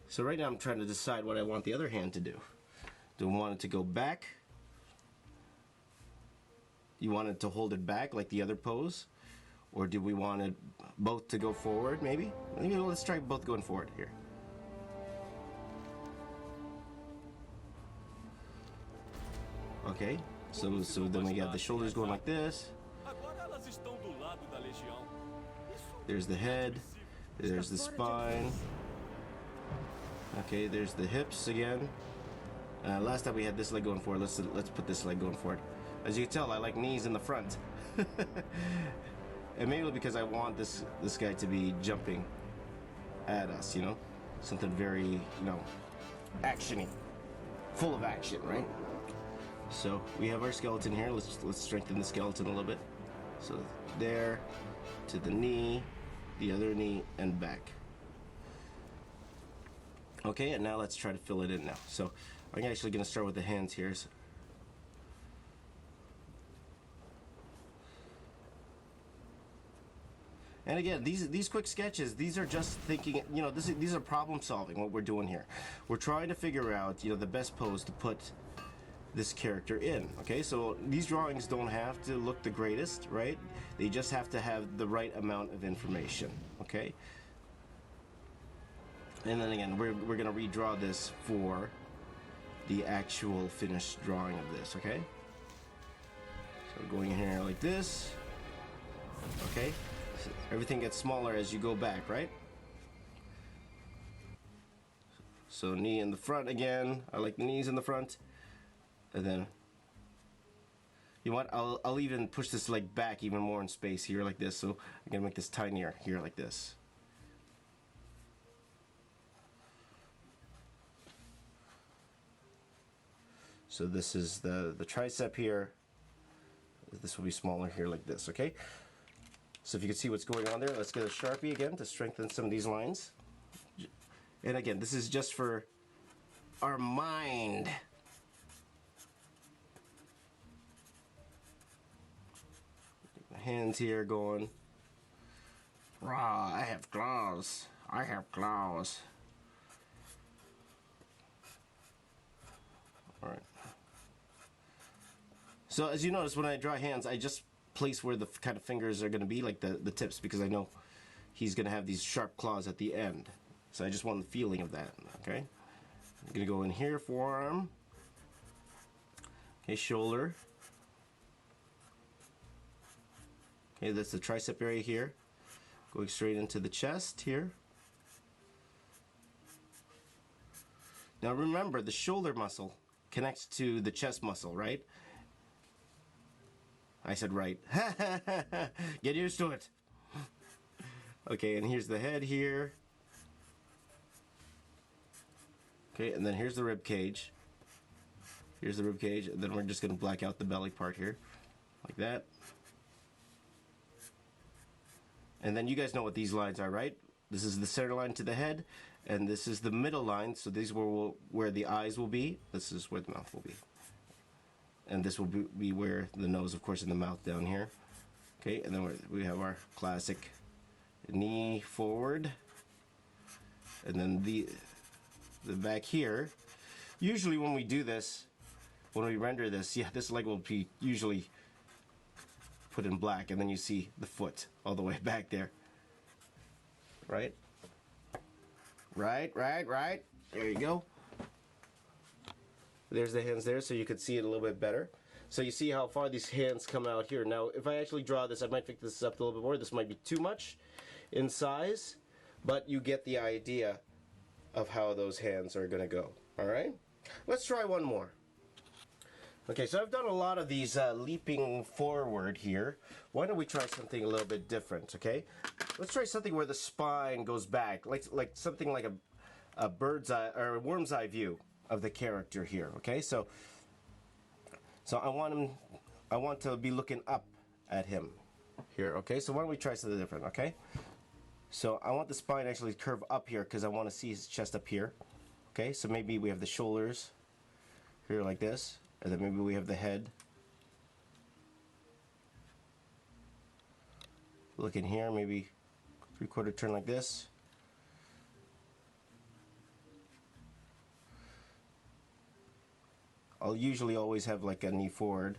So right now I'm trying to decide what I want the other hand to do. Do I want it to go back? You want it to hold it back like the other pose? Or do we want it both to go forward, maybe? Let's try both going forward here. Okay, so then we got the shoulders going like this. There's the head. There's the spine. Okay, there's the hips again. Last time we had this leg going forward. Let's put this leg going forward. As you can tell, I like knees in the front. And maybe because I want this guy to be jumping at us, you know? Something very, you know, action-y. Full of action, right? So we have our skeleton here. Let's strengthen the skeleton a little bit. So there, to the knee, the other knee, and back. Okay, and now let's try to fill it in now. So I'm actually going to start with the hands here. And again, these quick sketches, these are just thinking, you know, these are problem solving, what we're doing here. We're trying to figure out, you know, the best pose to put this character in, okay? So these drawings don't have to look the greatest, right? They just have to have the right amount of information, okay? And then again, we're gonna redraw this for the actual finished drawing of this, okay? So going in here like this, okay? So everything gets smaller as you go back, right? So knee in the front again. I like the knees in the front. And then, you know what? I'll even push this leg back even more in space here like this. So I'm gonna make this tinier here like this. So this is the tricep here. This will be smaller here like this, okay? So if you can see what's going on there, let's get a Sharpie again to strengthen some of these lines. And again, this is just for our mind. Hands here going. Raw, I have claws. I have claws. Alright. So as you notice, when I draw hands, I just place where the kind of fingers are going to be, like the tips, because I know he's going to have these sharp claws at the end. So I just want the feeling of that, okay? I'm going to go in here, forearm. Okay, shoulder. Okay, that's the tricep area here. Going straight into the chest here. Now remember, the shoulder muscle connects to the chest muscle, right? I said right. Get used to it. Okay, and here's the head here. Okay, and then here's the rib cage. Here's the rib cage, and then we're just going to black out the belly part here, like that. And then you guys know what these lines are, right? This is the center line to the head, and this is the middle line, so these are where the eyes will be. This is where the mouth will be. And this will be where the nose, of course, and the mouth down here. Okay, and then we have our classic knee forward. And then the back here. Usually when we do this, when we render this, yeah, this leg will be usually put in black, and then you see the foot all the way back there. Right? Right. There you go. There's the hands there, so you could see it a little bit better. So you see how far these hands come out here. Now, if I actually draw this, I might pick this up a little bit more. This might be too much in size, but you get the idea of how those hands are going to go. All right? Let's try one more. Okay, so I've done a lot of these leaping forward here. Why don't we try something a little bit different, okay? Let's try something where the spine goes back, like something like a bird's eye or a worm's eye view of the character here, okay? So I want to be looking up at him here, okay? So why don't we try something different, okay? So I want the spine actually to curve up here because I want to see his chest up here, okay? So maybe we have the shoulders here like this, and then maybe we have the head. Look in here, maybe 3/4 turn like this. I'll usually always have like a knee forward,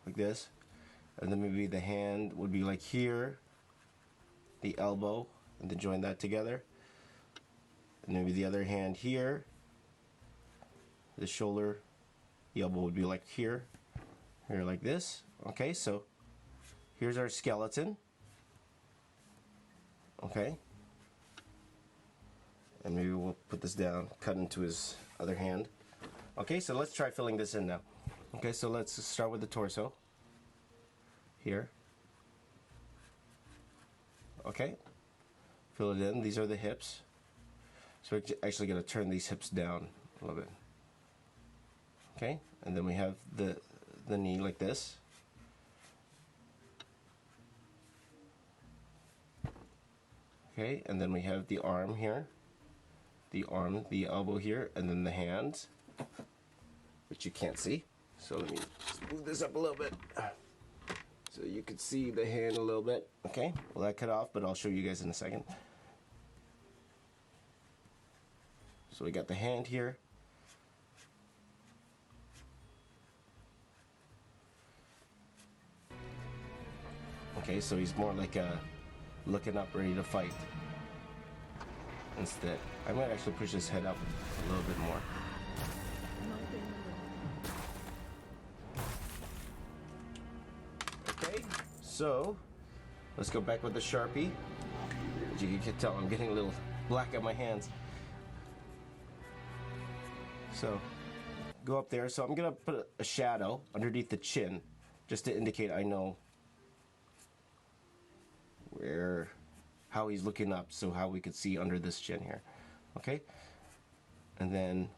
like this, and then maybe the hand would be like here, the elbow, and then join that together, and maybe the other hand here, the shoulder, the elbow would be like here like this. Okay, so here's our skeleton. Okay, and maybe we'll put this down, cut into his other hand. Okay, so let's try filling this in now. Okay, so let's start with the torso here. Okay, fill it in. These are the hips. So we're actually going to turn these hips down a little bit. Okay, and then we have the knee like this. Okay, and then we have the arm here, the elbow here, and then the hands, which you can't see. So let me just move this up a little bit so you can see the hand a little bit. Okay, well, that cut off, but I'll show you guys in a second. So we got the hand here. Okay, so he's more like looking up, ready to fight. instead. I might actually push his head up a little bit more. Okay, so let's go back with the Sharpie. As you can tell, I'm getting a little black on my hands. So go up there. So I'm gonna put a shadow underneath the chin just to indicate I know how he's looking up, so how we could see under this chin here. Okay, and then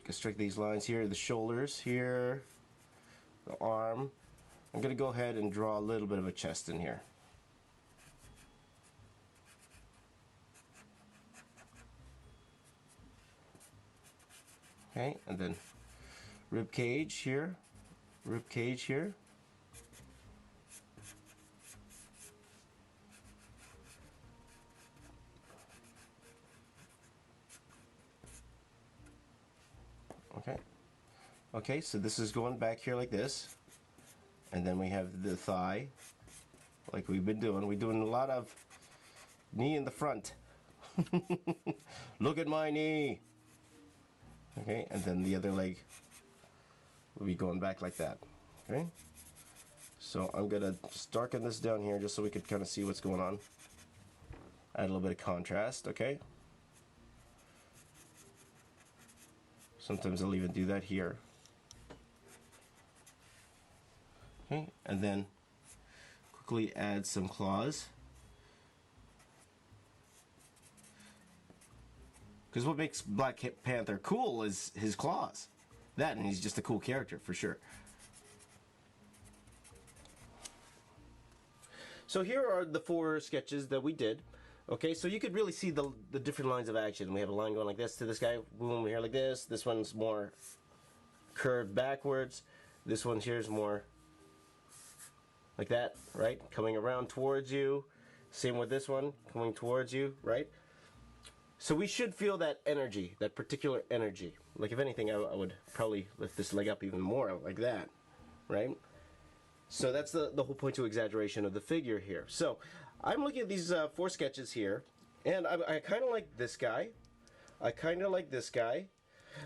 strike these lines here, the shoulders here, the arm. I'm gonna go ahead and draw a little bit of a chest in here. Okay, and then rib cage here, rib cage here. Okay. Okay, so this is going back here like this. And then we have the thigh, like we've been doing. We're doing a lot of knee in the front. Look at my knee. Okay, and then the other leg will be going back like that. Okay. So I'm gonna just darken this down here just so we could kind of see what's going on. Add a little bit of contrast, okay? Sometimes I'll even do that here. Okay, and then quickly add some claws. Because what makes Black Panther cool is his claws. That, and he's just a cool character for sure. So here are the 4 sketches that we did. Okay, so you could really see the different lines of action. We have a line going like this to this guy, boom, here like this. This one's more curved backwards. This one here is more like that, right? Coming around towards you. Same with this one, coming towards you, right? So we should feel that energy, that particular energy. Like if anything, I would probably lift this leg up even more, like that, right? So that's the whole point to exaggeration of the figure here. So I'm looking at these 4 sketches here, and I kind of like this guy. I kind of like this guy.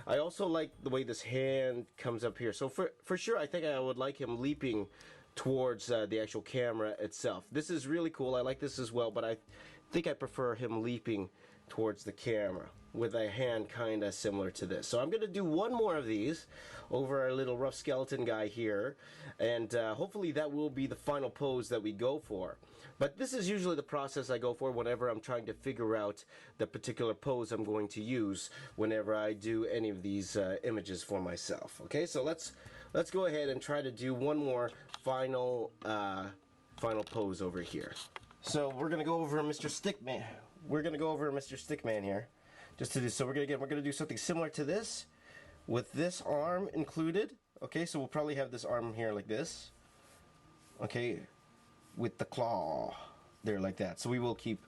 I also like the way this hand comes up here. So for sure, I think I would like him leaping towards the actual camera itself. This is really cool. I like this as well, but I think I prefer him leaping towards the camera with a hand kind of similar to this. So I'm going to do one more of these over our little rough skeleton guy here, and hopefully that will be the final pose that we go for. But this is usually the process I go for whenever I'm trying to figure out the particular pose I'm going to use whenever I do any of these images for myself. Okay, so let's go ahead and try to do one more final pose over here. So we're gonna go over Mr. Stickman. We're gonna go over Mr. Stickman here, just to do. So we're gonna do something similar to this, with this arm included. Okay, so we'll probably have this arm here like this. Okay, with the claw there like that. So we will keep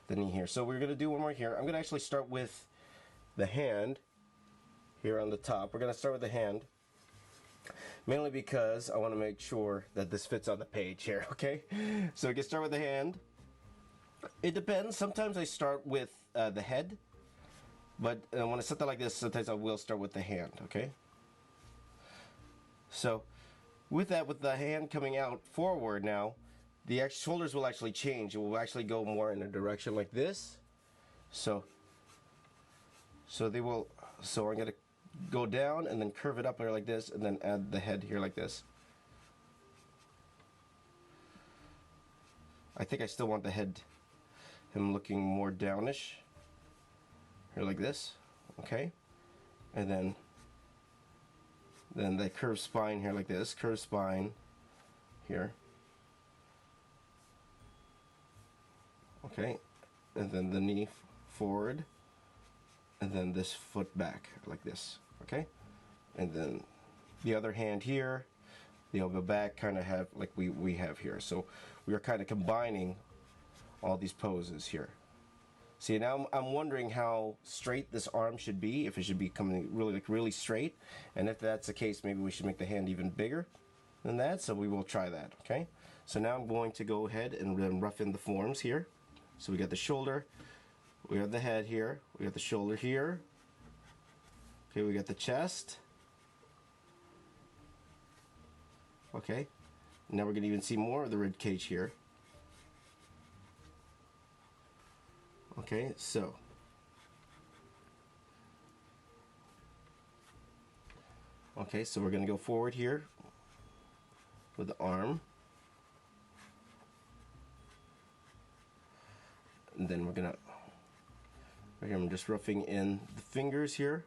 the knee here. So we're gonna do one more here. I'm gonna actually start with the hand here on the top. We're gonna start with the hand, mainly because I want to make sure that this fits on the page here. Okay, so we can start with the hand. It depends. Sometimes I start with the head, but when I set that like this, sometimes I will start with the hand. Okay, so with that, with the hand coming out forward now, the shoulders will actually change. It will actually go more in a direction like this. So they will. So I'm gonna go down and then curve it up there like this, and then add the head here like this. I think I still want the head, him looking more downish here like this. Okay, and then the curved spine here like this, curved spine here. Okay, and then the knee forward, and then this foot back like this. Okay, and then the other hand here, the elbow back, kind of have like we have here. So we are kind of combining all these poses here. See, now I'm wondering how straight this arm should be, if it should be coming really straight, and if that's the case, maybe we should make the hand even bigger than that. So we will try that. Okay, so now I'm going to go ahead and then rough in the forms here. So we got the shoulder, We have the head here. We got the shoulder here. Okay, we got the chest. Okay. Now we're going to even see more of the rib cage here. Okay, so. Okay, so we're going to go forward here with the arm. And then we're going to, right here I'm just roughing in the fingers here.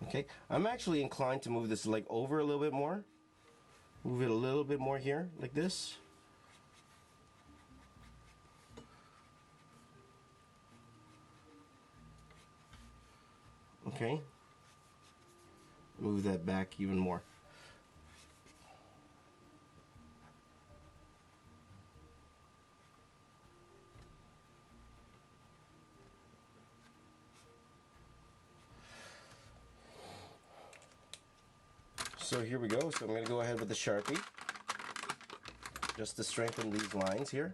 Okay, I'm actually inclined to move this leg over a little bit more. Move it a little bit more here, like this. Okay. Move that back even more. So here we go. So I'm going to go ahead with the Sharpie just to strengthen these lines here.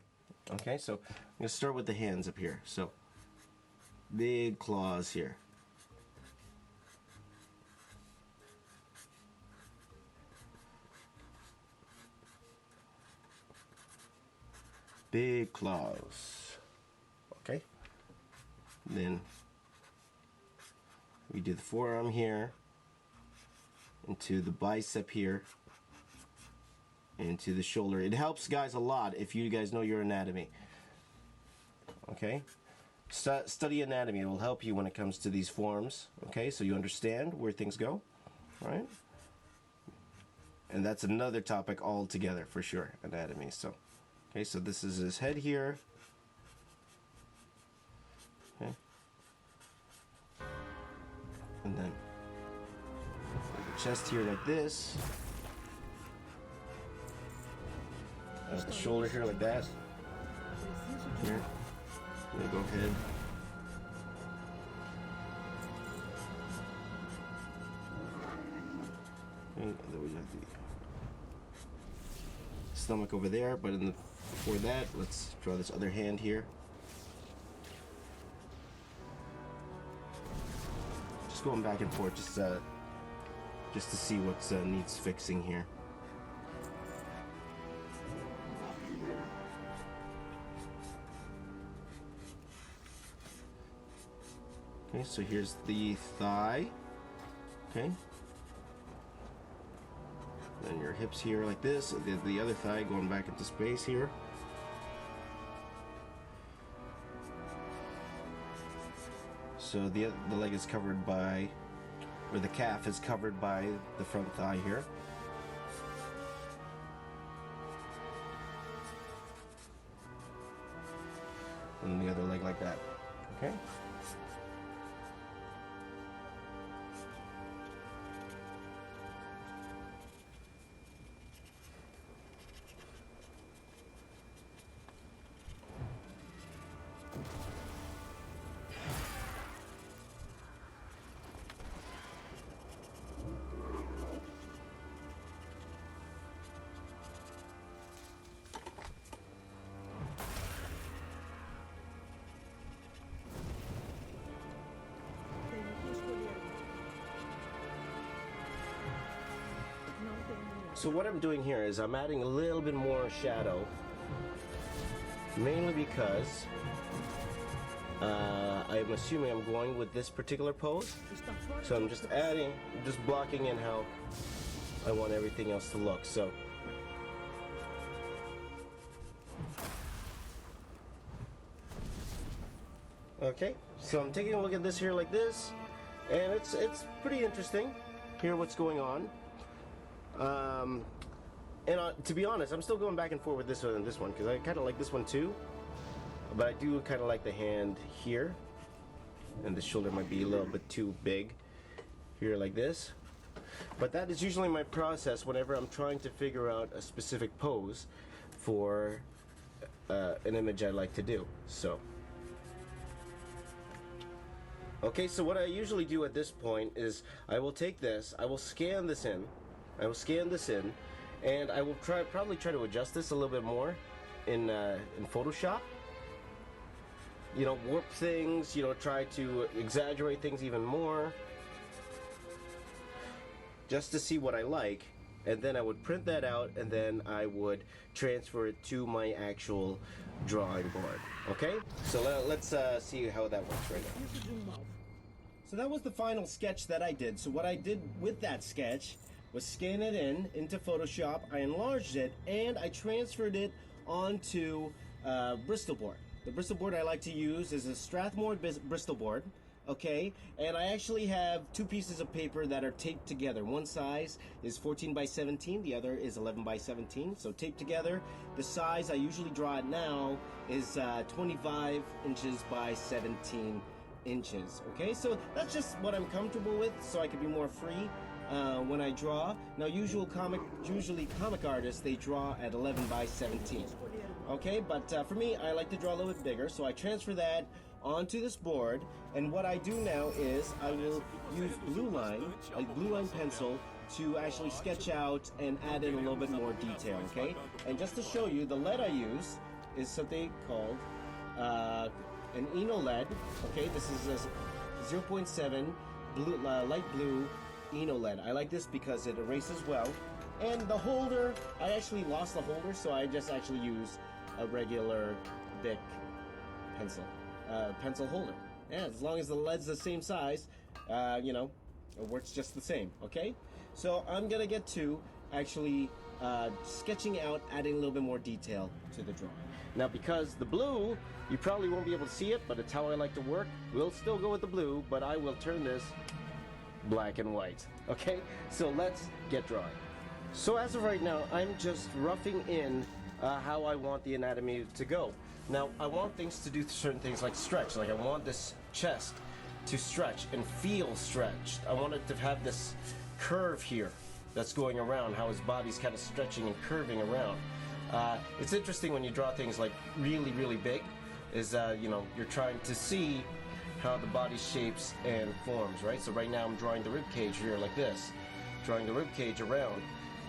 Okay, so I'm going to start with the hands up here. So big claws here. Big claws. Okay. Then we do the forearm here, into the bicep here, into the shoulder. It helps guys a lot if you guys know your anatomy. Okay? Study anatomy. It will help you when it comes to these forms. Okay? So you understand where things go. Right? And that's another topic altogether for sure. Anatomy. So, okay, so this is his head here. Okay. And then the chest here like this. The shoulder here like that. Here. I'm gonna go ahead. And then we have the stomach over there, but before that, let's draw this other hand here. Just going back and forth, just to see what needs fixing here. Okay, so here's the thigh. Okay. Then your hips here like this, the other thigh going back into space here. So the leg is covered by, or the calf is covered by the front thigh here. And then the other leg like that. Okay. So what I'm doing here is I'm adding a little bit more shadow, mainly because I'm assuming I'm going with this particular pose. So I'm just blocking in how I want everything else to look. So okay, so I'm taking a look at this here like this, and it's pretty interesting here what's going on. To be honest, I'm still going back and forth with this one and this one because I kind of like this one too, but I do kind of like the hand here, and the shoulder might be a little bit too big here like this. But that is usually my process whenever I'm trying to figure out a specific pose for an image I like to do. So Okay, so what I usually do at this point is I will take this, I will scan this in, and I will probably try to adjust this a little bit more in Photoshop. You know, warp things, you know, try to exaggerate things even more, just to see what I like, and then I would print that out, and then I would transfer it to my actual drawing board. Okay, so let's see how that works right now. So that was the final sketch that I did. So what I did with that sketch was scan it into Photoshop, I enlarged it, and I transferred it onto Bristol board. The Bristol board I like to use is a Strathmore Bristol board, okay? And I actually have two pieces of paper that are taped together. One size is 14 by 17, the other is 11 by 17. So taped together. The size I usually draw it now is 25 inches by 17 inches, okay? So that's just what I'm comfortable with, so I can be more free when I draw. Now usually comic artists, they draw at 11 by 17, okay? But for me, I like to draw a little bit bigger, so I transfer that onto this board, and what I do now is I will use a blue line pencil to actually sketch out and add in a little bit more detail, okay? And just to show you, the lead I use is something called an Eno lead, okay? This is a 0.7 blue, light blue Eno lead. I like this because it erases well. And the holder, I actually lost the holder, so I just actually use a regular Bic pencil holder. Yeah, as long as the lead's the same size, you know, it works just the same, okay? So I'm gonna get to actually sketching out, adding a little bit more detail to the drawing. Now because the blue, you probably won't be able to see it, but it's how I like to work. We'll still go with the blue, but I will turn this black and white, okay? So let's get drawing. So as of right now, I'm just roughing in how I want the anatomy to go. Now, I want things to do certain things like stretch. Like I want this chest to stretch and feel stretched. I want it to have this curve here that's going around, how his body's kind of stretching and curving around. It's interesting when you draw things like really, really big, is you know, you're trying to see how the body shapes and forms, right? So right now I'm drawing the rib cage here like this, drawing the rib cage around,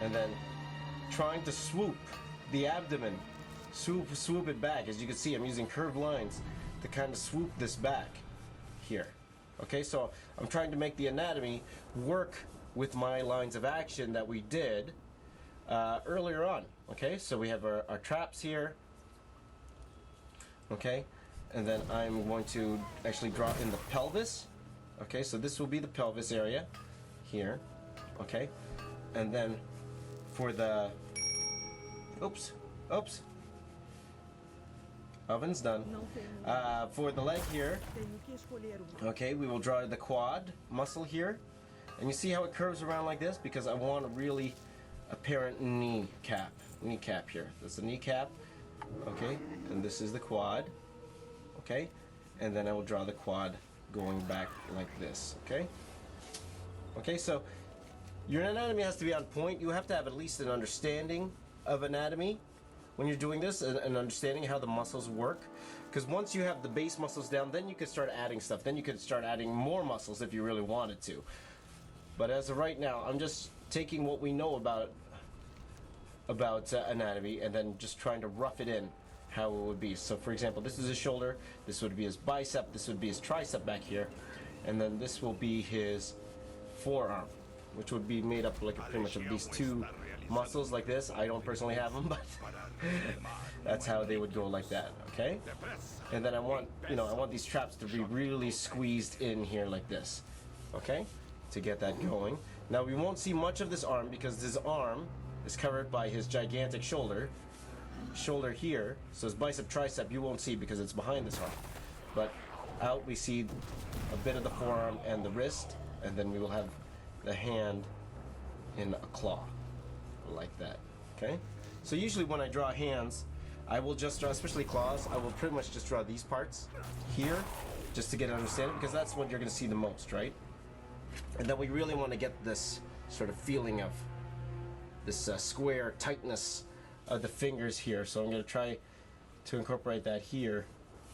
and then trying to swoop the abdomen, swoop it back. As you can see, I'm using curved lines to kind of swoop this back here. Okay, so I'm trying to make the anatomy work with my lines of action that we did earlier on. Okay, so we have our traps here. Okay, and then I'm going to actually draw in the pelvis. Okay, so this will be the pelvis area here. Okay, and then for the oops, oven's done. For the leg here, okay, we will draw the quad muscle here, and you see how it curves around like this because I want a really apparent kneecap here. That's the kneecap, okay, and this is the quad, okay, and then I will draw the quad going back like this, okay. Okay, so your anatomy has to be on point. You have to have at least an understanding of anatomy when you're doing this, and understanding how the muscles work, because once you have the base muscles down, then you can start adding stuff. Then you can start adding more muscles if you really wanted to. But as of right now, I'm just taking what we know about anatomy and then just trying to rough it in how it would be. So for example, this is his shoulder, this would be his bicep, this would be his tricep back here, and then this will be his forearm, which would be made up like pretty much of these two muscles like this. I don't personally have them, but that's how they would go like that, okay? And then I want these traps to be really squeezed in here like this, okay? To get that going. Now we won't see much of this arm because this arm is covered by his gigantic shoulder here. So his bicep, tricep, you won't see because it's behind this arm. But out we see a bit of the forearm and the wrist, and then we will have the hand in a claw, like that, okay? So usually when I draw hands, I will just draw, especially claws, I will pretty much just draw these parts here, just to get an understanding, because that's what you're gonna see the most, right? And then we really want to get this sort of feeling of this square tightness of the fingers here. So I'm going to try to incorporate that here,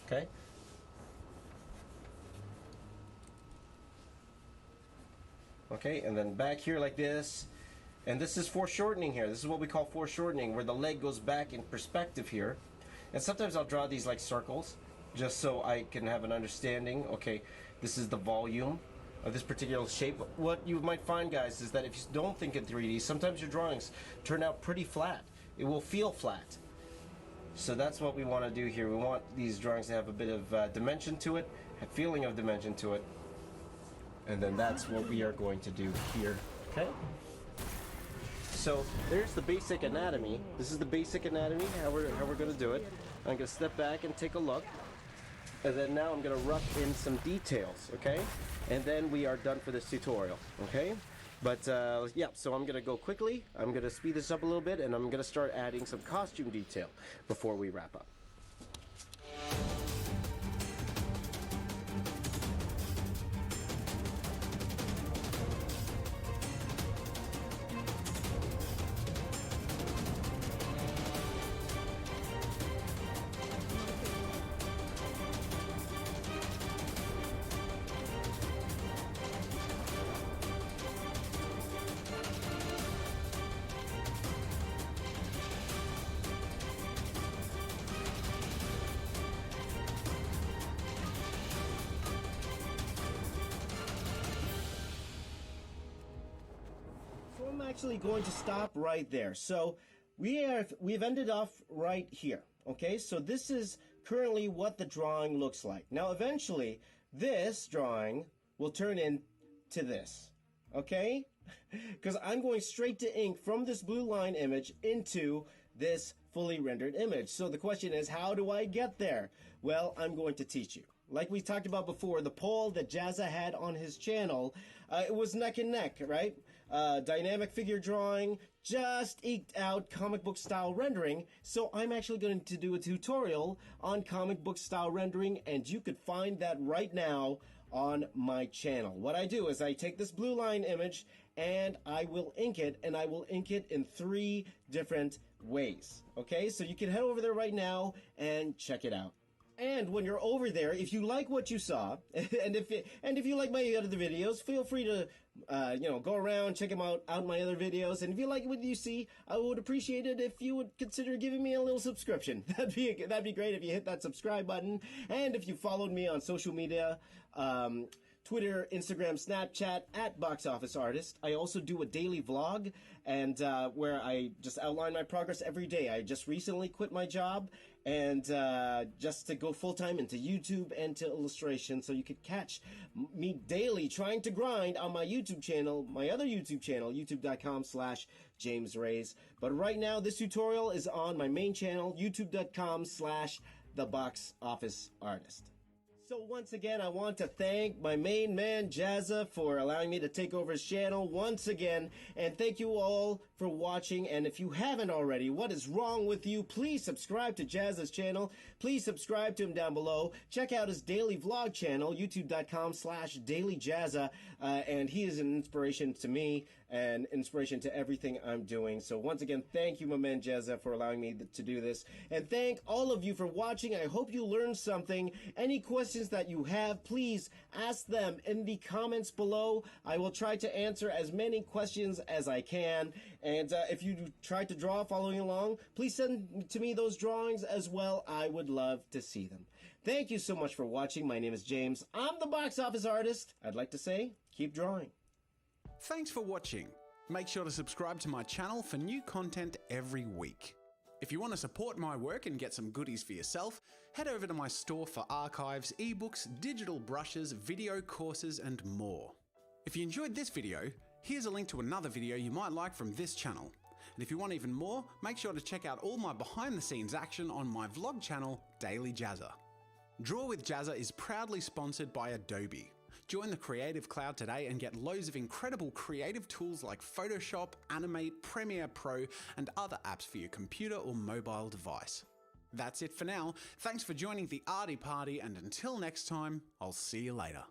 okay? okay, and then back here like this. And this is foreshortening here. This is what we call foreshortening, where the leg goes back in perspective here. And sometimes I'll draw these like circles, just so I can have an understanding. Okay, this is the volume of this particular shape. What you might find, guys, is that if you don't think in 3D, sometimes your drawings turn out pretty flat. It will feel flat. So that's what we want to do here. We want these drawings to have a bit of dimension to it, a feeling of dimension to it. And then that's what we are going to do here, okay? So there's the basic anatomy. This is the basic anatomy, how we're going to do it. I'm going to step back and take a look. And then now I'm going to rough in some details, okay? And then we are done for this tutorial, okay? But yeah, so I'm going to go quickly. I'm going to speed this up a little bit, and I'm going to start adding some costume detail before we wrap up. I'm actually going to stop right there. So we've ended off right here. Okay, so this is currently what the drawing looks like. Now eventually this drawing will turn into this. Okay? Because I'm going straight to ink from this blue line image into this fully rendered image. So the question is, how do I get there? Well, I'm going to teach you. Like we talked about before, the poll that Jazza had on his channel, it was neck and neck, right? Dynamic figure drawing just eked out comic book style rendering. So I'm actually going to do a tutorial on comic book style rendering, and you could find that right now on my channel. What I do is I take this blue line image and I will ink it, and I will ink it in 3 different ways. Okay, so you can head over there right now and check it out. And when you're over there, if you like what you saw, and if you like my other videos, feel free to go around, check out my other videos. And if you like what you see, I would appreciate it if you would consider giving me a little subscription. That'd be great if you hit that subscribe button. And if you followed me on social media, Twitter, Instagram, Snapchat, at Box Office Artist. I also do a daily vlog, and where I just outline my progress every day. I just recently quit my job, and just to go full-time into YouTube and to illustration, so you could catch me daily trying to grind on my YouTube channel, my other YouTube channel, youtube.com/JamesRays. But right now, this tutorial is on my main channel, youtube.com/TheBoxOfficeArtist. So once again, I want to thank my main man, Jazza, for allowing me to take over his channel once again. And thank you all for watching. And if you haven't already, what is wrong with you? Please subscribe to Jazza's channel. Please subscribe to him down below. Check out his daily vlog channel, youtube.com/dailyjazza. And he is an inspiration to me and inspiration to everything I'm doing. So once again, thank you, my man Jazza, for allowing me to do this. And thank all of you for watching. I hope you learned something. Any questions that you have, please ask them in the comments below. I will try to answer as many questions as I can. And if you try to draw following along, please send to me those drawings as well. I would love to see them. Thank you so much for watching. My name is James. I'm the Box Office Artist. I'd like to say, keep drawing. Thanks for watching. Make sure to subscribe to my channel for new content every week. If you want to support my work and get some goodies for yourself, head over to my store for archives, ebooks, digital brushes, video courses, and more. If you enjoyed this video, here's a link to another video you might like from this channel. And if you want even more, make sure to check out all my behind the scenes action on my vlog channel, Daily Jazza. Draw with Jazza is proudly sponsored by Adobe. Join the Creative Cloud today and get loads of incredible creative tools like Photoshop, Animate, Premiere Pro, and other apps for your computer or mobile device. That's it for now. Thanks for joining the Arty Party, and until next time, I'll see you later.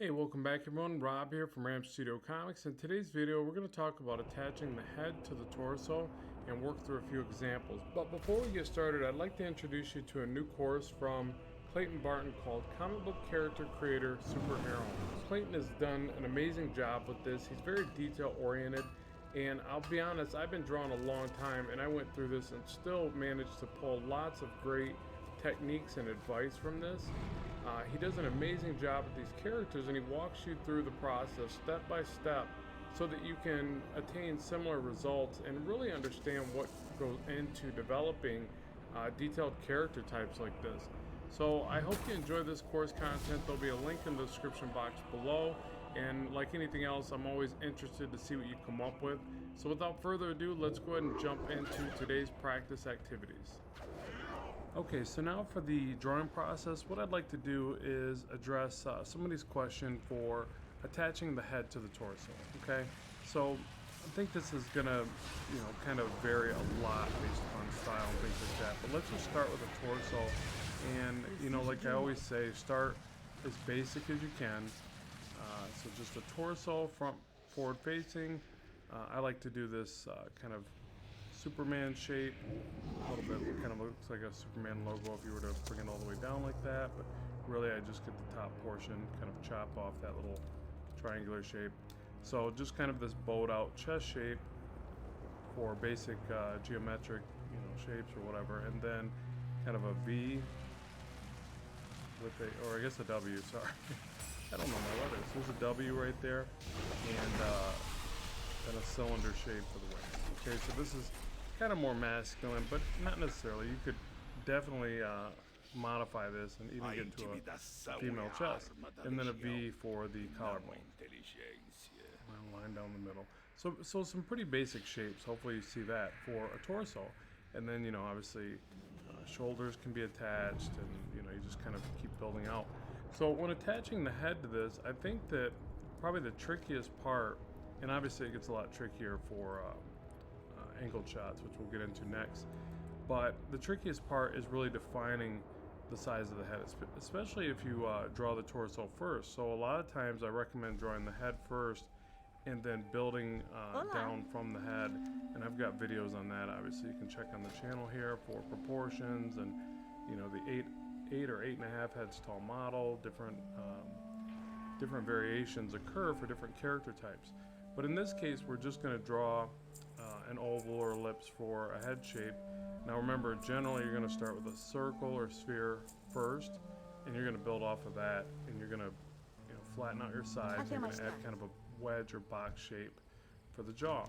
Hey, welcome back everyone. Rob here from Ram Studio Comics. In today's video, we're going to talk about attaching the head to the torso and work through a few examples. But before we get started, I'd like to introduce you to a new course from Clayton Barton called Comic Book Character Creator Superhero. Clayton has done an amazing job with this. He's very detail oriented, and I'll be honest, I've been drawing a long time and I went through this and still managed to pull lots of great techniques and advice from this. He does an amazing job with these characters, and he walks you through the process step by step so that you can attain similar results and really understand what goes into developing detailed character types like this. So I hope you enjoy this course content. There'll be a link in the description box below, and like anything else, I'm always interested to see what you come up with. So without further ado, let's go ahead and jump into today's practice activities. Okay, so now for the drawing process, what I'd like to do is address somebody's question for attaching the head to the torso, okay? So I think this is gonna, kind of vary a lot based upon style and things like that, but let's just start with the torso. And, like I always say, start as basic as you can. So just a torso, front forward facing. I like to do this kind of Superman shape, a little bit, kind of looks like a Superman logo if you were to bring it all the way down like that, but really I just get the top portion, kind of chop off that little triangular shape. So just kind of this bowed out chest shape for basic geometric, shapes or whatever, and then kind of a V with or I guess a W, sorry. I don't know my letters. There's a W right there, and then a cylinder shape for the waist. Okay, so this is kind of more masculine, but not necessarily. You could definitely modify this and even get to a female chest, and then a V for the collarbone. Line down the middle. So some pretty basic shapes. Hopefully you see that for a torso, and then obviously shoulders can be attached, and you just kind of keep building out. So when attaching the head to this, I think that probably the trickiest part, and obviously it gets a lot trickier for angled shots, which we'll get into next, but the trickiest part is really defining the size of the head, especially if you draw the torso first. So a lot of times I recommend drawing the head first and then building down from the head, and I've got videos on that. Obviously you can check on the channel here for proportions and the 8 or 8.5 heads tall model. Different variations occur for different character types, but in this case we're just going to draw an oval or ellipse for a head shape. Now remember, generally you're going to start with a circle or sphere first, and you're going to build off of that, and you're going to flatten out your sides. You're going to add kind of a wedge or box shape for the jaw,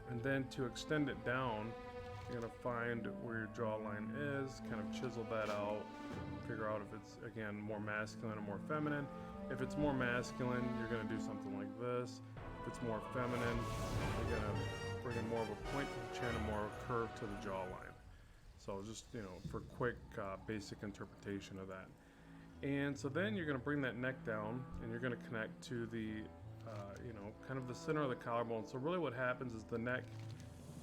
and then to extend it down, you're going to find where your jawline is, kind of chisel that out, figure out if it's again more masculine or more feminine. If it's more masculine, you're going to do something like this. If it's more feminine, you're going to bring in more of a point to the chin and more of a curve to the jawline. So just, for quick, basic interpretation of that. And so then you're going to bring that neck down, and you're going to connect to the, kind of the center of the collarbone. So really what happens is the neck,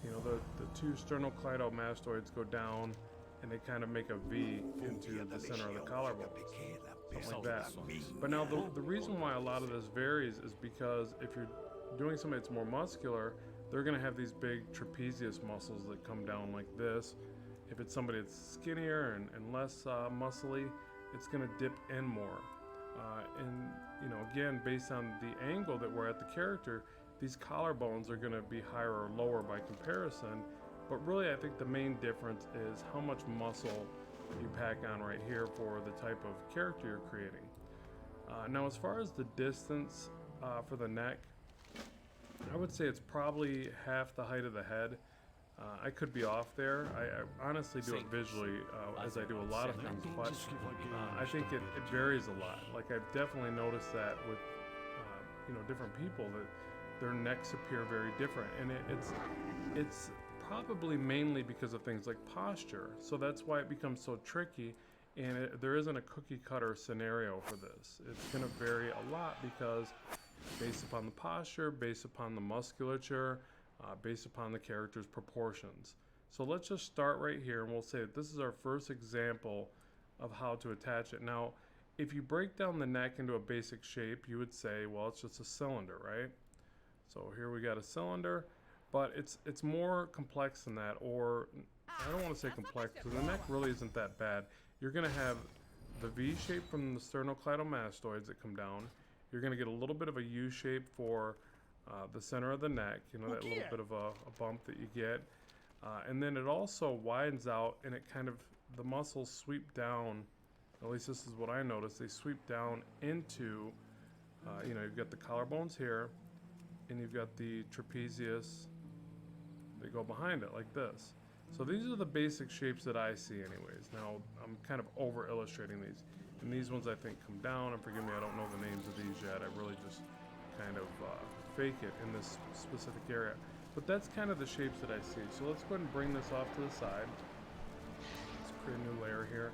the two sternocleidomastoids go down, and they kind of make a V into the center of the collarbone. Something like that. But now the reason why a lot of this varies is because if you're doing something that's more muscular, they're going to have these big trapezius muscles that come down like this. If it's somebody that's skinnier and less muscly, it's going to dip in more. And again, based on the angle that we're at the character, these collarbones are going to be higher or lower by comparison. But really, I think the main difference is how much muscle you pack on right here for the type of character you're creating. Now, as far as the distance for the neck, I would say it's probably half the height of the head. I could be off there. I honestly do it visually as I do a lot of things, but I think it varies a lot. Like I've definitely noticed that with different people, that their necks appear very different, and it's probably mainly because of things like posture. So that's why it becomes so tricky, and there isn't a cookie cutter scenario for this. It's going to vary a lot because based upon the posture, based upon the musculature, based upon the character's proportions. So let's just start right here, and we'll say that this is our first example of how to attach it. Now, if you break down the neck into a basic shape, you would say, well, it's just a cylinder, right? So here we got a cylinder, but it's more complex than that, or I don't want to say complex because the neck really isn't that bad. You're going to have the V shape from the sternocleidomastoids that come down. You're going to get a little bit of a U shape for the center of the neck, you know, that little bit of a bump that you get. And then it also widens out, and it kind of, the muscles sweep down, at least this is what I noticed, they sweep down into, you know, you've got the collarbones here, and you've got the trapezius, they go behind it like this. So these are the basic shapes that I see anyways. Now, I'm kind of over illustrating these. And these ones I think come down, and forgive me, I don't know the names of these yet. I really just kind of fake it in this specific area. But that's kind of the shapes that I see. So let's go ahead and bring this off to the side. Let's create a new layer here.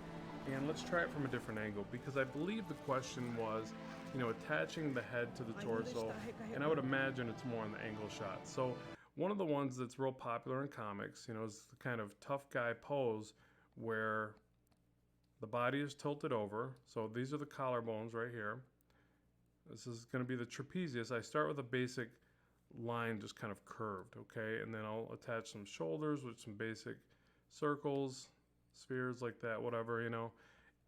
And let's try it from a different angle, because I believe the question was, you know, attaching the head to the torso, and I would imagine it's more on the angle shot. So one of the ones that's real popular in comics, you know, is the kind of tough guy pose where the body is tilted over. So these are the collarbones right here. This is going to be the trapezius. I start with a basic line just kind of curved, okay? And then I'll attach some shoulders with some basic circles, spheres like that, whatever, you know.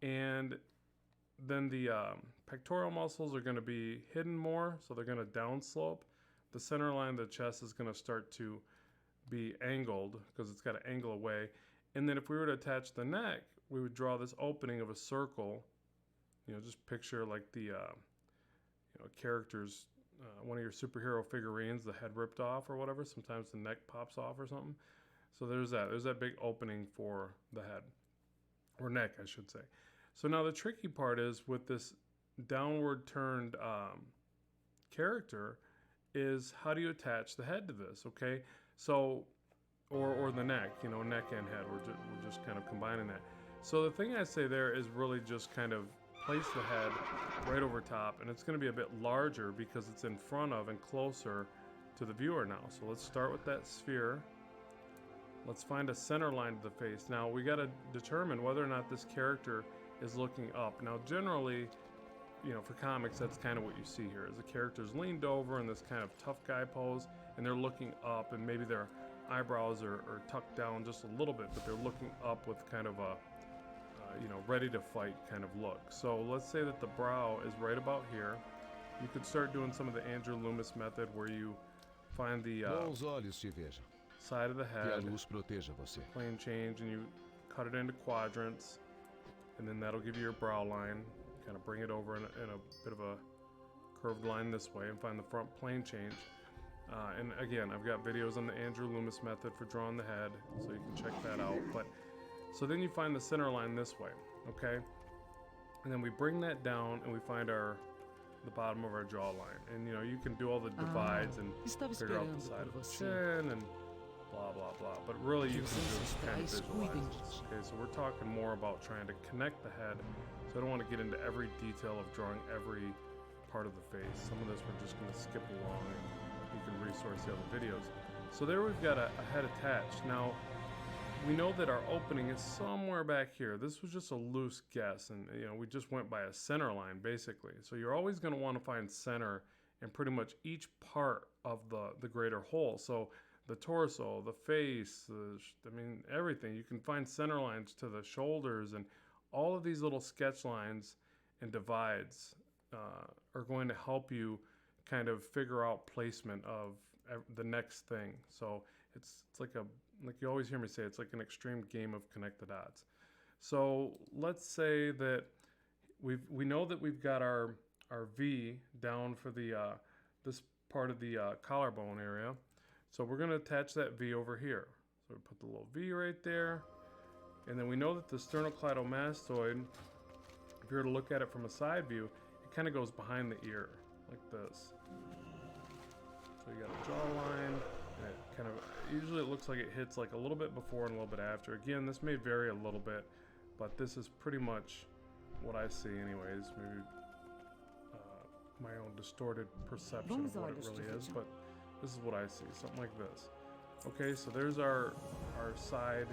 And then the pectoral muscles are going to be hidden more, so they're going to downslope. The center line of the chest is going to start to be angled because it's got to angle away. And then if we were to attach the neck, we would draw this opening of a circle. You know, just picture like the, you know, characters, one of your superhero figurines, the head ripped off or whatever. Sometimes the neck pops off or something. So there's that. There's that big opening for the head, or neck, I should say. So now the tricky part is with this downward turned character is how do you attach the head to this, okay? So, or the neck, you know, neck and head. We're just kind of combining that. So the thing I say there is really just kind of place the head right over top, and it's going to be a bit larger because it's in front of and closer to the viewer now. So let's start with that sphere. Let's find a center line to the face. Now we got to determine whether or not this character is looking up. Now generally, you know, for comics, that's kind of what you see here, is the character's leaned over in this kind of tough guy pose, and they're looking up, and maybe their eyebrows are tucked down just a little bit, but they're looking up with kind of a, you know, ready to fight kind of look. So let's say that the brow is right about here. You could start doing some of the Andrew Loomis method where you find the side of the head, plane change, and you cut it into quadrants, and then that'll give you your brow line. Kind of bring it over in a bit of a curved line this way, and find the front plane change. And again, I've got videos on the Andrew Loomis method for drawing the head, so you can check that out. But so then you find the center line this way, okay? And then we bring that down, and we find the bottom of our jawline. And you know, you can do all the divides and figure out the side of the chin and blah blah blah. But really, you can just kind of visualize this. Okay, so we're talking more about trying to connect the head. So I don't want to get into every detail of drawing every part of the face. Some of this we're just going to skip along, and you can resource the other videos. So there we've got a head attached. Now, we know that our opening is somewhere back here. This was just a loose guess, and you know, we just went by a center line basically. So you're always going to want to find center in pretty much each part of the greater whole. So the torso, the face, I mean, everything. You can find center lines to the shoulders, and all of these little sketch lines and divides are going to help you kind of figure out placement of the next thing. So it's like you always hear me say, it's like an extreme game of connect the dots. So let's say that we know that we've got our V down for the this part of the collarbone area. So we're going to attach that V over here. So we put the little V right there. And then we know that the sternocleidomastoid, if you were to look at it from a side view, it kind of goes behind the ear, like this. So you got a jawline, and it kind of, usually it looks like it hits like a little bit before and a little bit after. Again, this may vary a little bit, but this is pretty much what I see anyways. Maybe my own distorted perception of what it really is, but this is what I see, something like this. Okay, so there's our side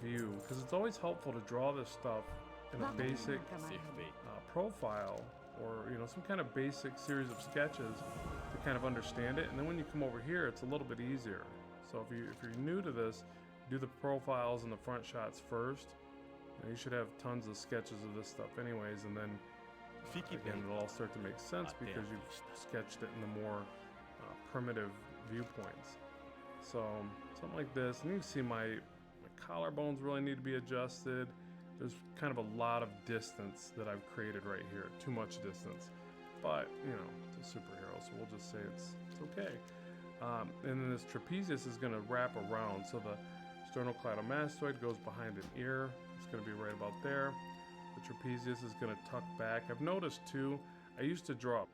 view, because it's always helpful to draw this stuff and a basic profile, or some kind of basic series of sketches to kind of understand it. And then when you come over here, it's a little bit easier. So if you're new to this, do the profiles and the front shots first. You should have tons of sketches of this stuff anyways, and then again it'll all start to make sense because you've sketched it in the more primitive viewpoints. So something like this, and you can see my collarbones really need to be adjusted. There's kind of a lot of distance that I've created right here, too much distance, but it's a superhero, so we'll just say it's okay. And then this trapezius is going to wrap around, so the sternocleidomastoid goes behind an ear. It's going to be right about there. The trapezius is going to tuck back. I've noticed too, I used to draw